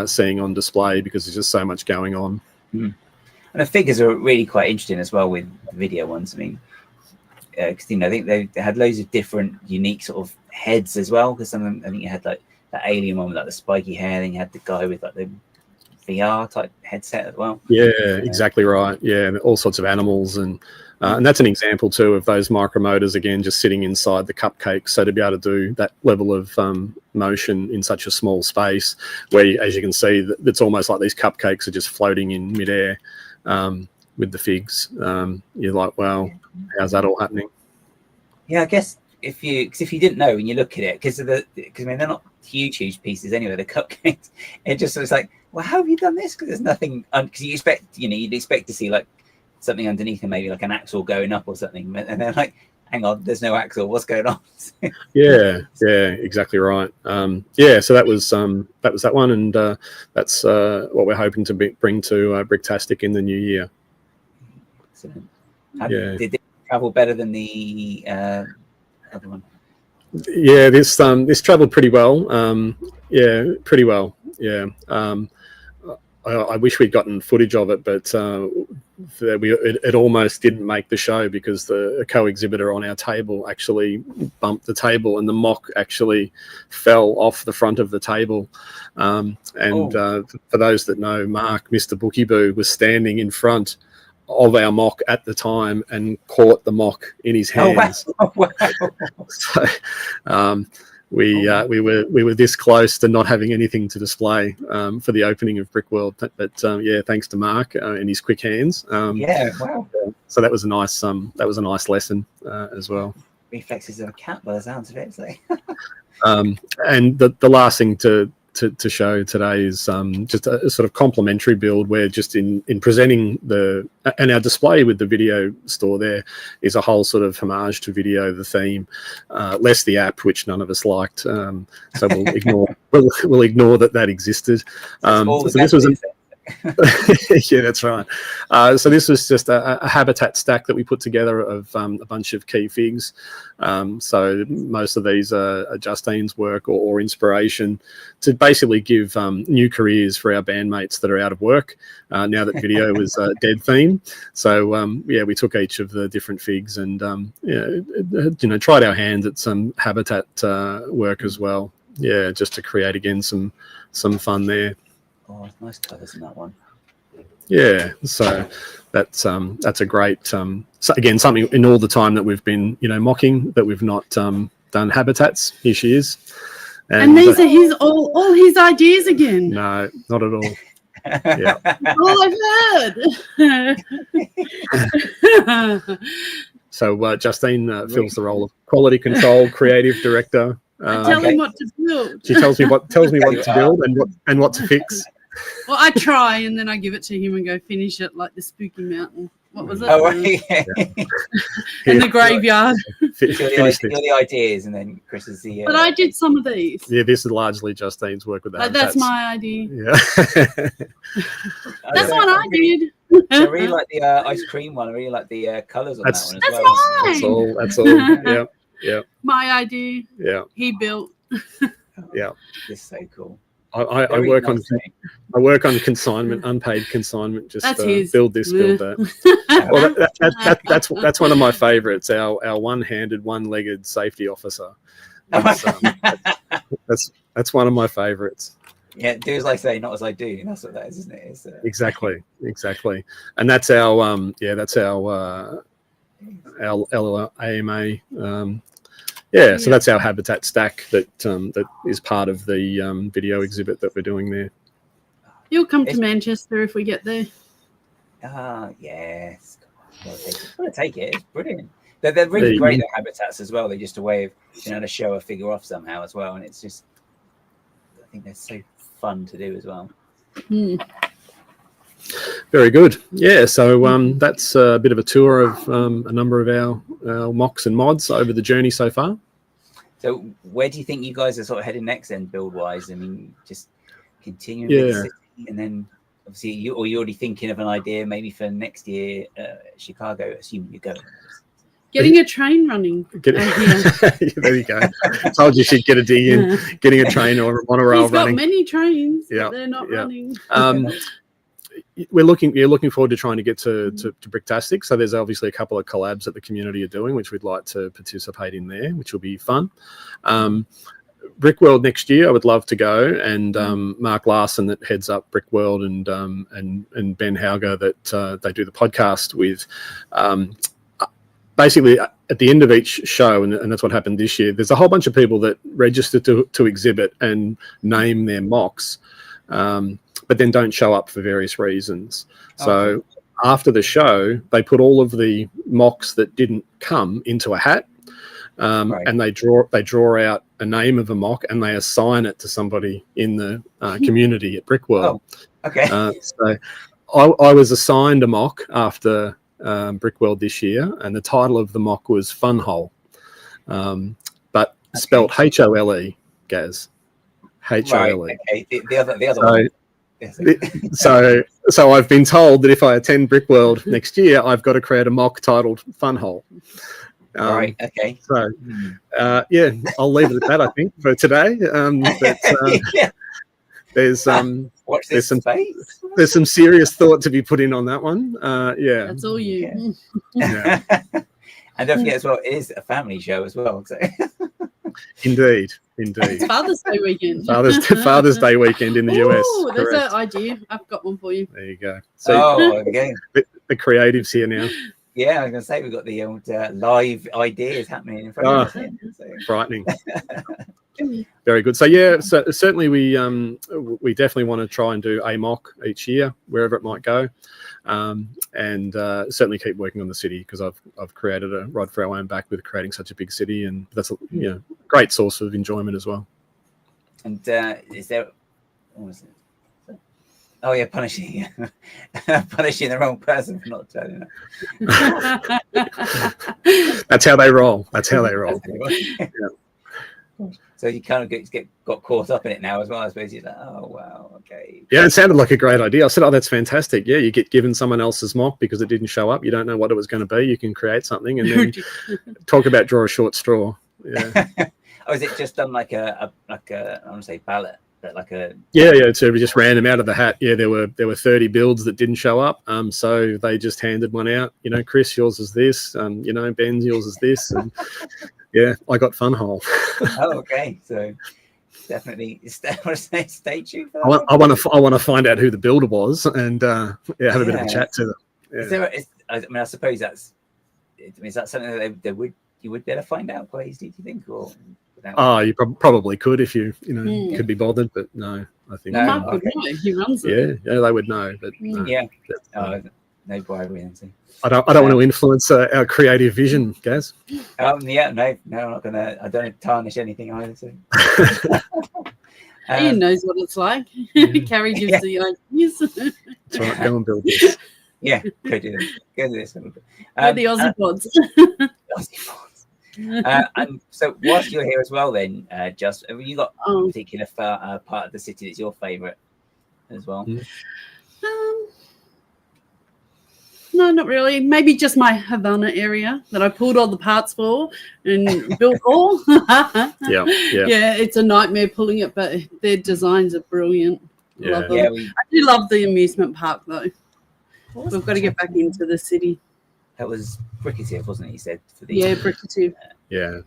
seeing on display because there's just so much going on. And the figures are really quite interesting as well with the video ones. I mean, because I think they had loads of different unique sort of heads as well. Because some of them, I think you had like the alien one with like the spiky hair, then you had the guy with like the VR type headset as well. Exactly right. And all sorts of animals, and that's an example too of those micromotors again just sitting inside the cupcake. So to be able to do that level of motion in such a small space, where as you can see, it's almost like these cupcakes are just floating in midair. With the figs, you're like, wow, how's that all happening? I guess if you didn't know when you look at it, because I mean they're not huge pieces anyway, the cupcakes. It just was like, well, how have you done this? Because there's nothing. Because you expect, you'd expect to see like something underneath and maybe like an axle going up or something, and they're like, hang on, there's no axle. What's going on? Exactly right. So that was that one, and that's what we're hoping to bring to Bricktastic in the new year. Excellent. Did it travel better than the other one? This traveled pretty well. Pretty well. I wish we'd gotten footage of it, but it almost didn't make the show because the co-exhibitor on our table actually bumped the table, and the mock actually fell off the front of the table. For those that know, Mark, Mr. Bookieboo, was standing in front of our mock at the time and caught the mock in his hands. Wow. So we were this close to not having anything to display for the opening of Brickworld, but thanks to Mark and his quick hands. Wow. So that was a nice lesson as well. Reflexes of a cat by the sounds of it. So. And the last thing to show today is just a sort of complementary build where just in presenting and our display with the video store there is a whole sort of homage to video, the theme, less the app, which none of us liked. So we'll ignore that existed. So this was Yeah, that's right. So this was just a habitat stack that we put together of a bunch of key figs. So most of these are Justine's work or inspiration to basically give new careers for our bandmates that are out of work now that video was dead theme. So yeah, we took each of the different figs and tried our hands at some habitat work as well. Yeah, just to create again some fun there. Oh, nice colours in that one. Yeah, so that's a great so again, something in all the time that we've been mocking that we've not done habitats. Here she is, and these are his all his ideas again. No, not at all. Yeah, all I've heard. So Justine fills the role of quality control creative director. I tell him what to build. She tells me what to build and what to fix. Well, I try and then I give it to him and go finish it like the Spooky Mountain. What was it? Oh, right. In the graveyard. You're the ideas, and then Chris is the. But I did some of these. Yeah, this is largely Justine's work with that. That's my idea. Yeah. That's what I did. I really like the ice cream one. I really like the colours on that one as well. That's all. Yeah. My idea. Yeah. He built. Yeah. This is so cool. I work on consignment, unpaid consignment. Just build this, build that. Well, that's one of my favourites. Our one-handed, one-legged safety officer. That's one of my favourites. Yeah, do as I say, not as I do. That's what that is, isn't it? It's, Exactly, and that's our AMA. So that's our habitat stack that is part of the video exhibit that we're doing there. You'll come to Manchester if we get there. Yes. I'll take it. It's brilliant. They're really great, the habitats as well. They're just a way of to show a figure off somehow as well. And it's just, I think they're so fun to do as well. Very good. Yeah, so that's a bit of a tour of a number of our MOCs and mods over the journey so far. So where do you think you guys are sort of heading next then, build-wise? I mean, just continuing with the city, and then obviously you're already thinking of an idea maybe for next year, Chicago, assuming you're going. Getting a train running. There you go. Told you she'd get a D in. Getting a train or a monorail running. He's got many trains, but they're not running. We're looking forward to trying to get to Bricktastic. So there's obviously a couple of collabs that the community are doing, which we'd like to participate in there, which will be fun. Brickworld next year, I would love to go, and Mark Larson that heads up Brickworld and Ben Hauger that they do the podcast with. Basically, at the end of each show, and that's what happened this year, there's a whole bunch of people that register to exhibit and name their MOCs. But then don't show up for various reasons. So after the show, they put all of the MOCs that didn't come into a hat, and they draw out a name of a MOC and they assign it to somebody in the community at Brickworld. So I was assigned a MOC after Brickworld this year, and the title of the MOC was Funhole, but spelt HOLE, Gaz. HOLE. The other one. So I've been told that if I attend Brickworld next year, I've got to create a MOC titled Funhole. Right. Okay. So, I'll leave it at that. I think for today. There's some serious thought to be put in on that one. That's all you. Yeah. And don't forget as well, it is a family show as well. So. Indeed. It's Father's Day weekend. Father's Day weekend in the US. Oh, there's an idea. I've got one for you. There you go. So, there we go. The creatives here now. Yeah, I was going to say we've got the old live ideas happening in front of us. So. Frightening. Very good. So certainly we definitely want to try and do a MOC each year wherever it might go, and certainly keep working on the city, because I've created a rod for our own back with creating such a big city, and that's a great source of enjoyment as well. And is there? What was it? Oh yeah, punishing the wrong person for not turning up. That's how they roll. Yeah. So you kind of got caught up in it now as well. I suppose you're like, oh wow, okay. Yeah, it sounded like a great idea. I said, oh, that's fantastic. Yeah, you get given someone else's mock because it didn't show up. You don't know what it was going to be. You can create something and then talk about draw a short straw. Yeah. Oh, is it just done like a I want to say ballot, but like a Yeah. So we just ran them out of the hat. Yeah, there were 30 builds that didn't show up. So they just handed one out. You know, Chris, yours is this. You know, Ben's, yours is this. And yeah, I got fun hole. Oh, okay. So definitely stay tuned for that. I want to find out who the builder was and have a bit of a chat to them. Yeah. I suppose is that something that you would better find out quite easily, do you think? Or you probably could if you could be bothered, but no, I think Mark would know. He runs it. Yeah, they would know, but no. Yeah. No bribery, Nancy. I don't want to influence our creative vision, Gaz. No, I'm not gonna. I don't tarnish anything either. So. Ian knows what it's like. Carrie gives the ideas. That's right. Go and build this. Yeah, go do this. We're the Aussie pods. Aussie pods. And so, whilst you're here as well, then, just have you got a particular part of the city that's your favourite as well? No, not really. Maybe just my Havana area that I pulled all the parts for and built all. Yeah. Yeah, it's a nightmare pulling it, but their designs are brilliant. Yeah. Love them. I do love the amusement park, though. We've got to get back into the city. That was Bricketive, wasn't it? He said. Bricketive. Yeah.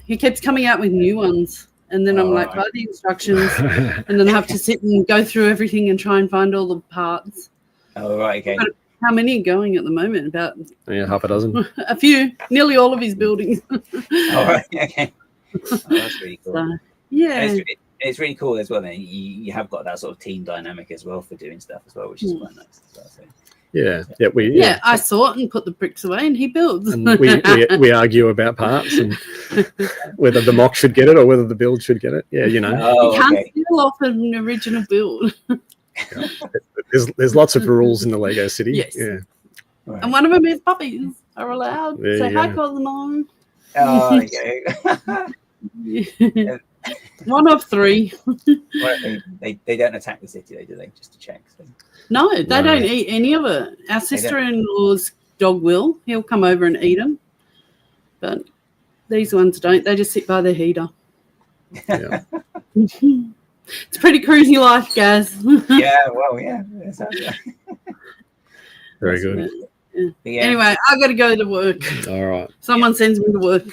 He keeps coming out with new ones. And then I'm like, the instructions. And then I have to sit and go through everything and try and find all the parts. Oh, right, okay. How many are going at the moment? About half a dozen. A few, nearly all of his buildings. All right, okay. That's really cool. So, yeah. It's really cool as well. Then you have got that sort of team dynamic as well for doing stuff as well, which is quite nice as well. So. Yeah. I saw it and put the bricks away, and he builds. And we argue about parts and whether the mock should get it or whether the build should get it. Yeah, you can't steal off an original build. There's lots of rules in the Lego City. Yes. Yeah. Right. And one of them is puppies are allowed. Say hi, Cosmo. Oh, yeah. One of three. Well, they don't attack the city, though, do they? Just to check. So. No, they don't eat any of it. Our sister-in-law's dog will. He'll come over and eat them. But these ones don't. They just sit by the heater. Yeah. It's a pretty crazy life, guys. Yeah, well, yeah. Very good. Yeah. Anyway, I got to go to work. All right. Someone sends me to work.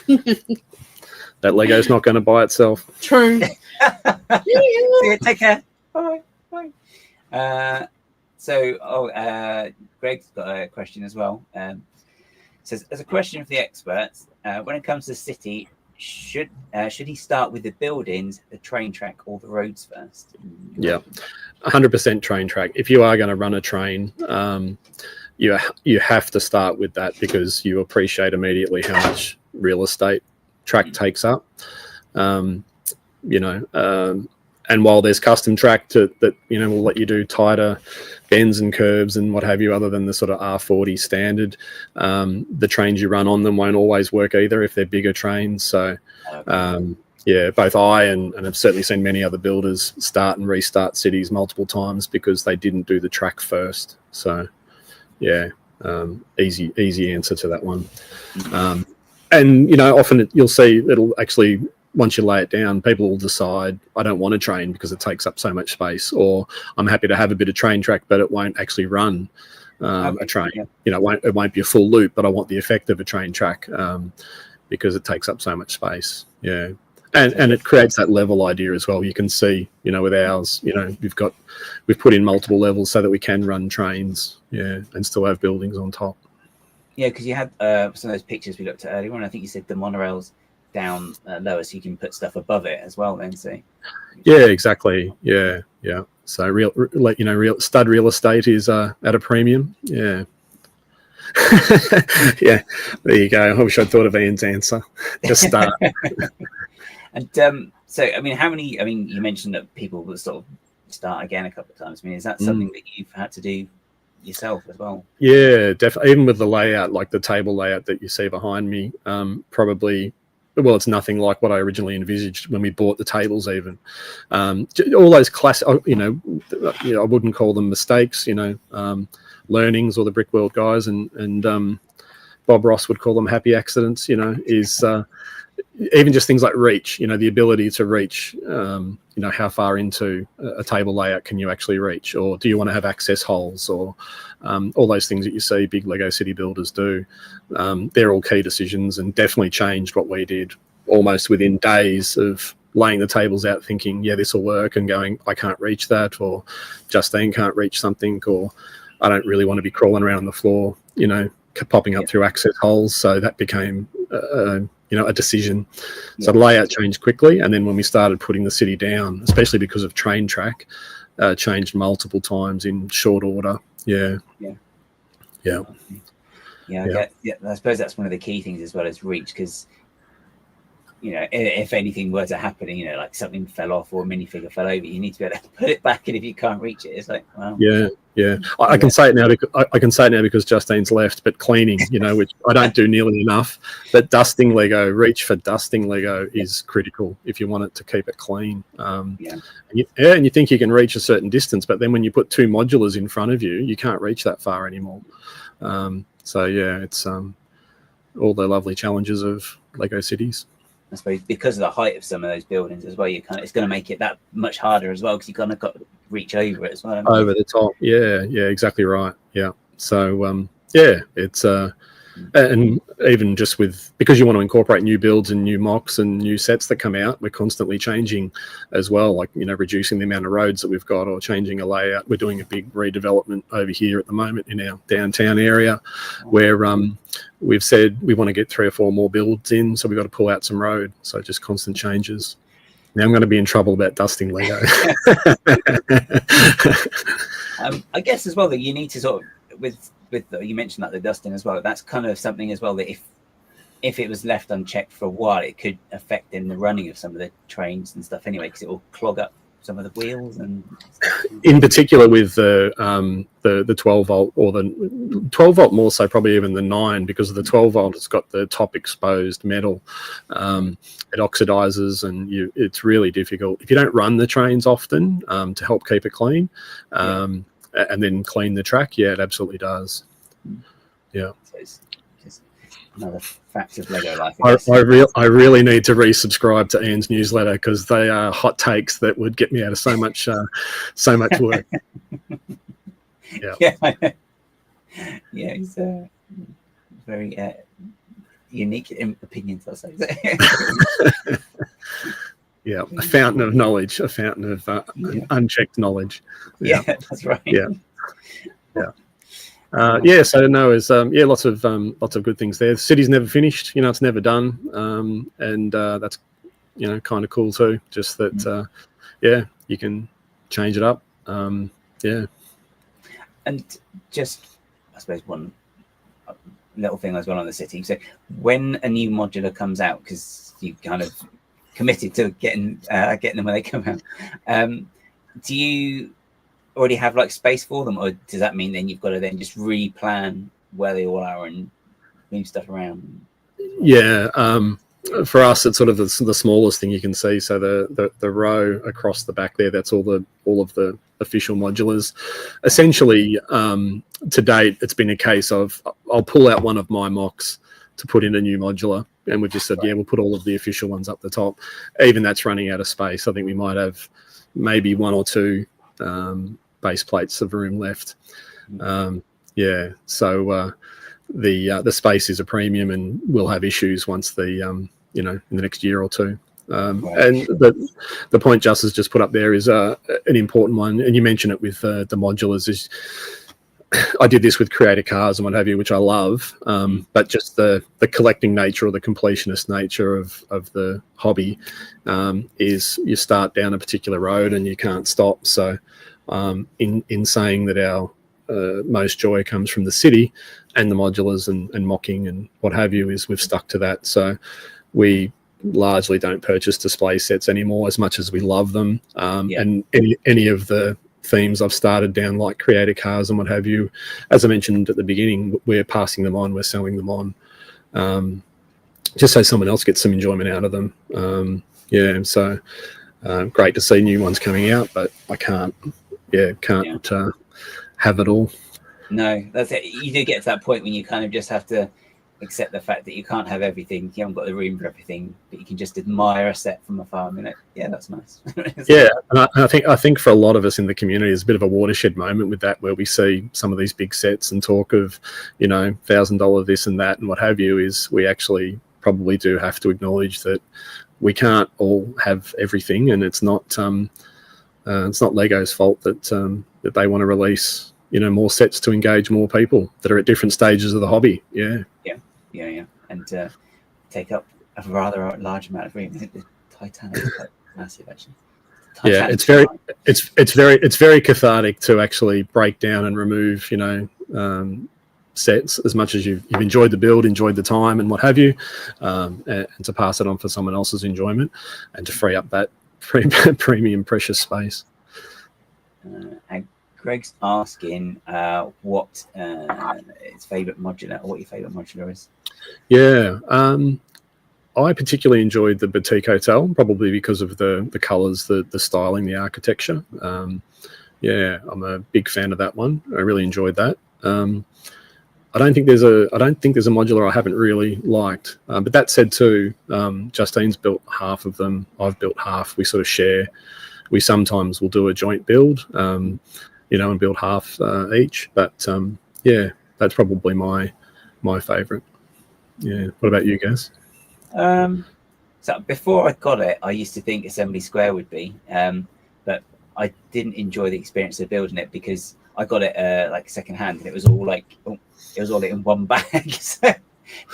That Lego's not going to buy itself. True. See you. Take care. Bye. Greg's got a question as well. Says, as a question for the experts, when it comes to the city, should he start with the buildings, the train track, or the roads first? Yeah, 100% train track. If you are going to run a train, you have to start with that because you appreciate immediately how much real estate track takes up. And while there's custom track that will let you do tighter bends and curves and what have you, other than the sort of R40 standard, the trains you run on them won't always work either if they're bigger trains. So, both I and I've certainly seen many other builders start and restart cities multiple times because they didn't do the track first. So, easy answer to that one. And often you'll see it'll actually. Once you lay it down, people will decide, I don't want a train because it takes up so much space, or I'm happy to have a bit of train track, but it won't actually run a train. Yeah. It won't be a full loop, but I want the effect of a train track because it takes up so much space. Yeah. And it creates that level idea as well. You can see, with ours, we've put in multiple levels so that we can run trains, and still have buildings on top. Yeah, because you had some of those pictures we looked at earlier on. I think you said the monorails down lower so you can put stuff above it as well then. So exactly. So real stud real estate is at a premium. Yeah. There you go. I wish I'd thought of Ian's answer. Just start. And you mentioned that people will sort of start again a couple of times. Is that something that you've had to do yourself as well? Yeah, definitely. Even with the layout, like the table layout that you see behind me, probably well, it's nothing like what I originally envisaged when we bought the tables. Even all those classic, I wouldn't call them mistakes, learnings, or the Brickworld guys, and Bob Ross would call them happy accidents. Is even just things like reach, the ability to reach, how far into a table layout can you actually reach, or do you want to have access holes, or all those things that you see big Lego city builders do. They're all key decisions, and definitely changed what we did almost within days of laying the tables out, thinking, yeah, this will work, and going, I can't reach that, or Justine can't reach something, or I don't really want to be crawling around on the floor, popping up through access holes. So that became a decision. So the layout changed quickly, and then when we started putting the city down, especially because of train track, changed multiple times in short order. I suppose that's one of the key things as well as reach, because if anything were to happen, like something fell off or a minifigure fell over, you need to be able to put it back, and if you can't reach it, it's like, well, I can say it now because Justine's left, but cleaning, which I don't do nearly enough, but dusting Lego, reach for dusting Lego is critical if you want it to keep it clean. And you think you can reach a certain distance, but then when you put two modulars in front of you, you can't reach that far anymore. It's all the lovely challenges of Lego cities. I suppose because of the height of some of those buildings as well, it's going to make it that much harder as well, because you kind of got to reach over it as well. Over the top, exactly right. Yeah, so it's and even just because you want to incorporate new builds and new MOCs and new sets that come out, we're constantly changing as well, like reducing the amount of roads that we've got, or changing a layout. We're doing a big redevelopment over here at the moment in our downtown area, where we've said we want to get 3 or 4 more builds in, so we've got to pull out some road. So just constant changes. Now I'm going to be in trouble about dusting Lego. I guess as well that you need to sort of you mentioned that the dusting as well. That's kind of something as well that if it was left unchecked for a while, it could affect in the running of some of the trains and stuff anyway, because it will clog up some of the wheels and stuff. In particular with the 12 volt, or the 12 volt more so probably even the 9, because of the 12 volt, it's got the top exposed metal. It oxidizes, and it's really difficult if you don't run the trains often to help keep it clean. And then clean the track. Yeah, it absolutely does. Yeah. So it's just another fact of Lego life. I really need to resubscribe to Ian's newsletter, because they are hot takes that would get me out of so much work. Yeah, he's very unique opinions, I'll say. Yeah, a fountain of knowledge, a fountain of unchecked knowledge. Yeah, that's right. So no, it's lots of good things there. The city's never finished, it's never done, and that's kind of cool too. Just that, you can change it up. And just, I suppose, one little thing as well on the city. So when a new modular comes out, because you kind of committed to getting them when they come out, do you already have like space for them, or does that mean then you've got to then just replan where they all are and move stuff around? For us, it's sort of the smallest thing you can see. So the row across the back there, that's all of the official modulars. Essentially, to date, it's been a case of I'll pull out one of my MOCs to put in a new modular, and we've just said, we'll put all of the official ones up the top. Even that's running out of space. I think we might have maybe 1 or 2 base plates of room left. So the space is a premium, and we'll have issues once in the next year or 2. And the point Just has just put up there is an important one, and you mentioned it with the modulars. Is I did this with creator cars and what have you, which I love, but just the collecting nature or the completionist nature of the hobby is you start down a particular road and you can't stop. So in saying that our most joy comes from the city and the modulars and mocking and what have you, is we've stuck to that. So we largely don't purchase display sets anymore, as much as we love them. And any of the themes I've started down, like creator cars and what have you, as I mentioned at the beginning, we're passing them on, we're selling them on. just so someone else gets some enjoyment out of them. Yeah, so great to see new ones coming out, but I can't have it all. No, that's it. You do get to that point when you kind of just have to accept the fact that you can't have everything. You haven't got the room for everything, but you can just admire a set from afar. And yeah, that's nice. Yeah, and I think for a lot of us in the community, it's a bit of a watershed moment with that, where we see some of these big sets and talk of, $1,000 this and that and what have you. Is we actually probably do have to acknowledge that we can't all have everything, and it's not Lego's fault that that they want to release more sets to engage more people that are at different stages of the hobby. Yeah, and take up a rather large amount of room. I think the Titanic is quite massive, actually. Yeah, it's very cathartic to actually break down and remove sets as much as you've enjoyed the build, enjoyed the time and what have you, and to pass it on for someone else's enjoyment and to free up that premium precious space. And Greg's asking what his favourite modular, or what your favourite modular is. Yeah, I particularly enjoyed the Boutique Hotel, probably because of the colours, the styling, the architecture. Yeah, I'm a big fan of that one. I really enjoyed that. I don't think there's a modular I haven't really liked. But that said, too, Justine's built half of them. I've built half. We sort of share. We sometimes will do a joint build, and build half each. But yeah, that's probably my favourite. Yeah. What about you guys? So before I got it, I used to think Assembly Square would be, but I didn't enjoy the experience of building it because I got it like second hand, and it was all in one bag. So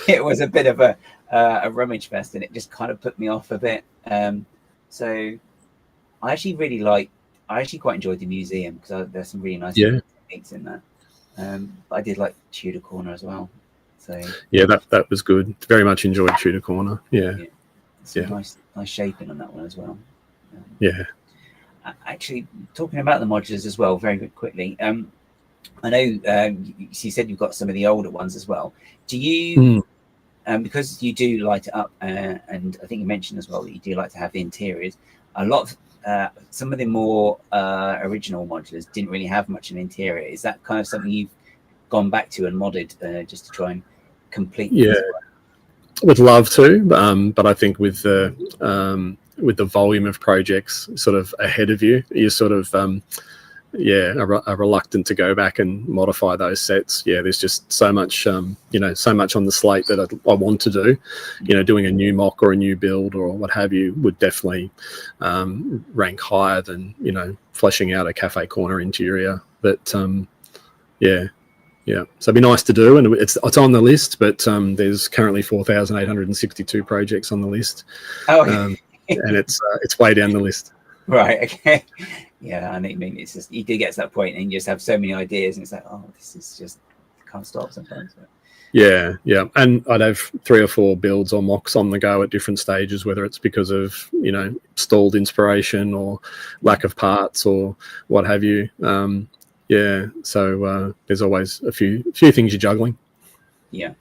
it was a bit of a rummage fest, and it just kind of put me off a bit. So I actually quite enjoyed the museum because there's some really nice techniques in that. But I did like Tudor Corner as well. So yeah, that was good. Very much enjoyed Tudor Corner. Yeah. Nice shaping on that one as well. Yeah. Actually, talking about the modulars as well, very quickly. I know you said you've got some of the older ones as well. Do you, because you do light it up, and I think you mentioned as well that you do like to have the interiors. A lot of some of the more original modulars didn't really have much an interior. Is that kind of something you've gone back to and modded just to try and complete? Yeah, would love to, but I think with the volume of projects sort of ahead of you, you're sort of are reluctant to go back and modify those sets. Yeah, there's just so much so much on the slate that I want to do. Doing a new MOC or a new build or what have you would definitely rank higher than fleshing out a cafe corner interior. But yeah, so it'd be nice to do, and it's on the list, but there's currently 4,862 projects on the list. And it's way down the list. Right. Okay. Yeah, I mean, it's just you do get to that point, and you just have so many ideas, and it's like, oh, this is just can't stop sometimes. But. Yeah, and I'd have 3 or 4 builds or MOCs on the go at different stages, whether it's because of stalled inspiration or lack of parts or what have you. Yeah, so there's always a few things you're juggling. Yeah,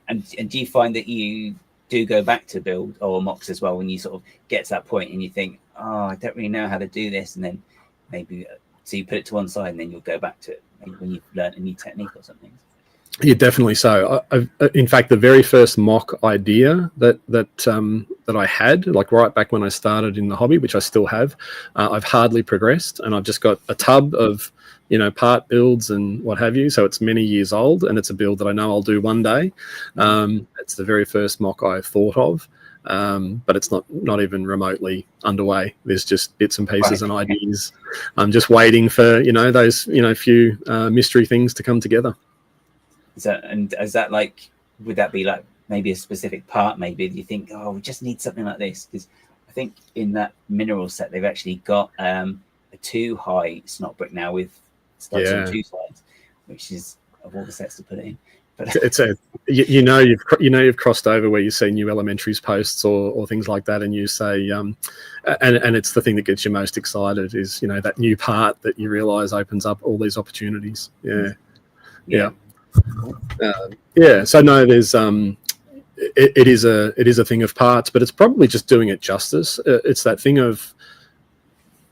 and do you find that you do go back to build or MOCs as well when you sort of get to that point and you think, oh, I don't really know how to do this, and then maybe so you put it to one side and then you'll go back to it maybe when you've learned a new technique or something? Yeah, definitely so. In fact, the very first MOC idea that I had, like right back when I started in the hobby, which I still have, I've hardly progressed, and I've just got a tub of part builds and what have you. So it's many years old, and it's a build that I know I'll do one day. It's the very first MOC I thought of, but it's not even remotely underway. There's just bits and pieces and ideas. I'm just waiting for those few mystery things to come together. Is that like, would that be like maybe a specific part? Maybe you think, oh, we just need something like this, because I think in that mineral set they've actually got a 2-high snot brick now with studs on 2 sides, which is of all the sets to put in. But it's you've crossed over where you see new Elementaries posts or things like that, and you say and it's the thing that gets you most excited is that new part that you realise opens up all these opportunities. Yeah. So no, there's it is a thing of parts, but it's probably just doing it justice. It's that thing of,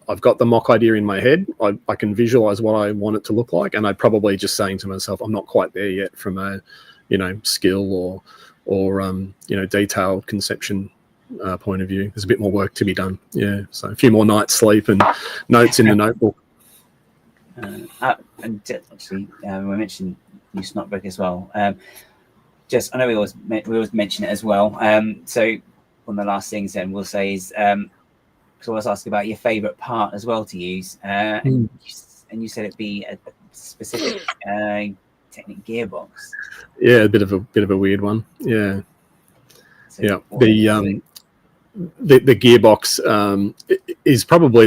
I've got the MOC idea in my head. I can visualize what I want it to look like, and I'm probably just saying to myself, I'm not quite there yet from a, skill or detailed conception point of view. There's a bit more work to be done. Yeah, so a few more nights sleep and notes in the notebook. And actually, we mentioned you Snotbook as well. I know we always mention it as well. So one of the last things then we'll say is, because I was asking about your favourite part as well to use, and you said it'd be a specific Technic gearbox. Yeah, a bit of a weird one. Yeah, so yeah. The gearbox is probably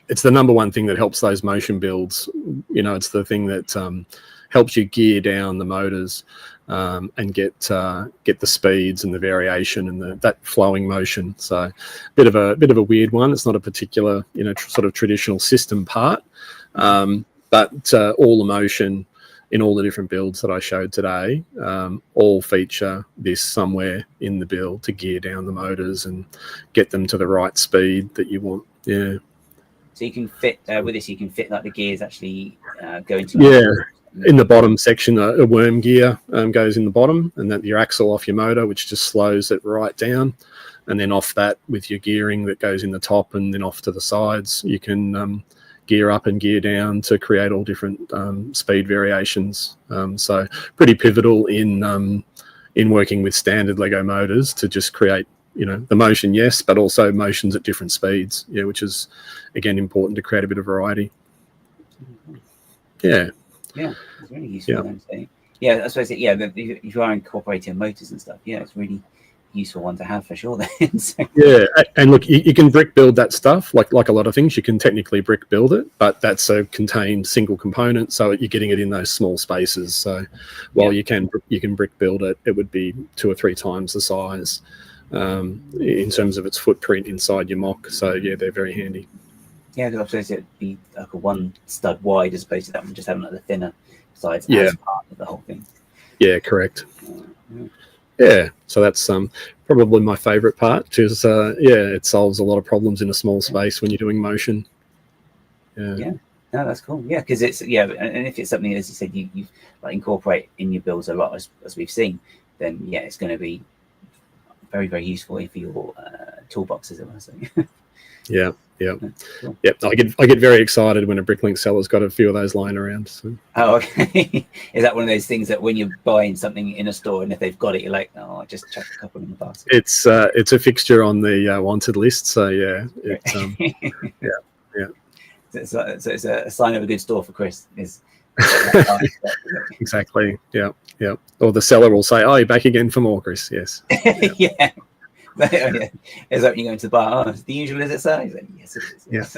it's the number one thing that helps those motion builds. It's the thing that helps you gear down the motors and get the speeds and the variation and that flowing motion. So bit of a weird one. It's not a particular sort of traditional system part, but all the motion in all the different builds that I showed today all feature this somewhere in the build to gear down the motors and get them to the right speed that you want. Yeah. So you can fit with this. You can fit like the gears actually go into. In the bottom section, a worm gear goes in the bottom, and that your axle off your motor, which just slows it right down, and then off that with your gearing that goes in the top, and then off to the sides, you can gear up and gear down to create all different speed variations. So pretty pivotal in working with standard Lego motors to just create the motion, yes, but also motions at different speeds, which is again important to create a bit of variety. Yeah, it's really useful. I suppose if you are incorporating motors and stuff, it's really useful one to have for sure then. Yeah, and look, you can brick build that stuff like a lot of things. You can technically brick build it, but that's a contained single component, so you're getting it in those small spaces. So while you can brick build it, it would be 2 or 3 times the size in terms of its footprint inside your MOC. So they're very handy. Yeah, because I suppose it'd be like a 1 stud wide as opposed to that one just having like the thinner sides as part of the whole thing. Yeah, correct. Yeah, so that's probably my favourite part, because it solves a lot of problems in a small space when you're doing motion. Yeah, no, that's cool. Yeah, because it's and if it's something, as you said, you like incorporate in your builds a lot, as we've seen, then it's going to be very, very useful for your toolbox, as it were. So. Yeah. Cool. Yep. I get very excited when a Bricklink seller's got a few of those lying around. So. Oh, okay. Is that one of those things that when you're buying something in a store and if they've got it, you're like, oh, I just chuck a couple in the basket? It's a fixture on the wanted list. So it's So it's a sign of a good store for Chris. Is exactly. Yeah. Or the seller will say, "Oh, you're back again for more, Chris?" Yes. Yeah. Is that when you go into the bar? Oh, it's the usual as it says. Yes, it is.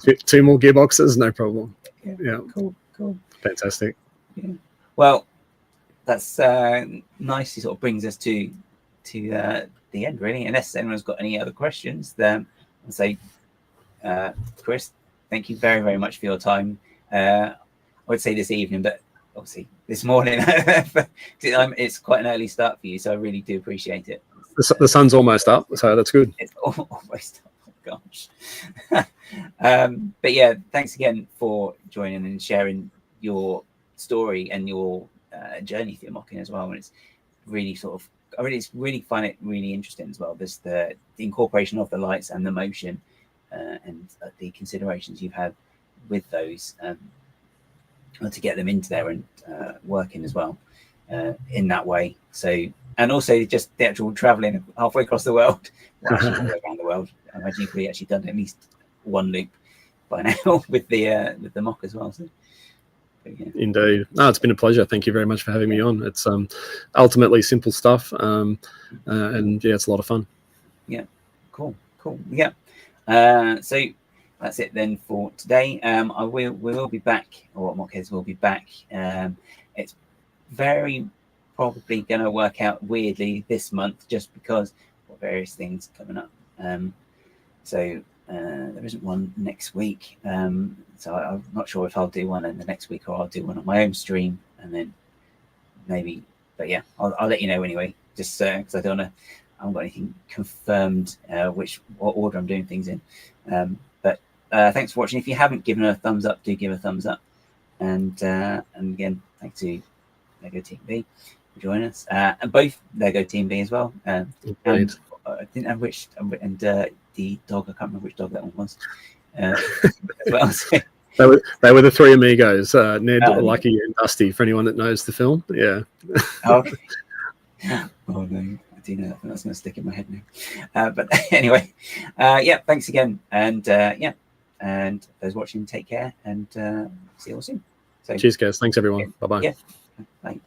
Yeah. 2 more gearboxes, no problem. Yeah. Cool. Fantastic. Yeah. Well, that's nicely sort of brings us to the end, really. Unless anyone's got any other questions, then I'll say, Chris, thank you very, very much for your time. I would say this evening, but obviously this morning. It's quite an early start for you, so I really do appreciate it. The sun's almost up, so that's good. It's almost up. Oh, gosh. But yeah, thanks again for joining and sharing your story and your journey through mocking as well. And it's really I really find it really interesting as well. This the incorporation of the lights and the motion and the considerations you've had with those to get them into there and working as well in that way. So. And also just the actual travelling halfway across the world, around the world. I imagine you've probably actually done at least 1 loop by now with the MOC as well. So, Indeed. No, it's been a pleasure. Thank you very much for having me on. It's ultimately simple stuff, and it's a lot of fun. Yeah, cool. Yeah. So that's it then for today. We will be back, or MOC Heads will be back. It's very probably going to work out weirdly this month just because of various things coming up. So there isn't one next week. So I'm not sure if I'll do one in the next week or I'll do one on my own stream and then maybe, but yeah, I'll let you know anyway. just because I don't know, I haven't got anything confirmed what order I'm doing things in. But thanks for watching. If you haven't given a thumbs up, do give a thumbs up. And again, thanks to LEGO Team B for joining us, and both LEGO Team B as well. And I didn't know which, and the dog, I can't remember which dog that one was. As well. So, they were the three amigos, Ned, Lucky, and Dusty. For anyone that knows the film, yeah. Okay. Oh no, I do know that. That's going to stick in my head now. But anyway, yeah, thanks again, and yeah, and those watching, take care, and see you all soon. So, cheers, guys. Thanks, everyone. Bye bye. Yeah. Bye.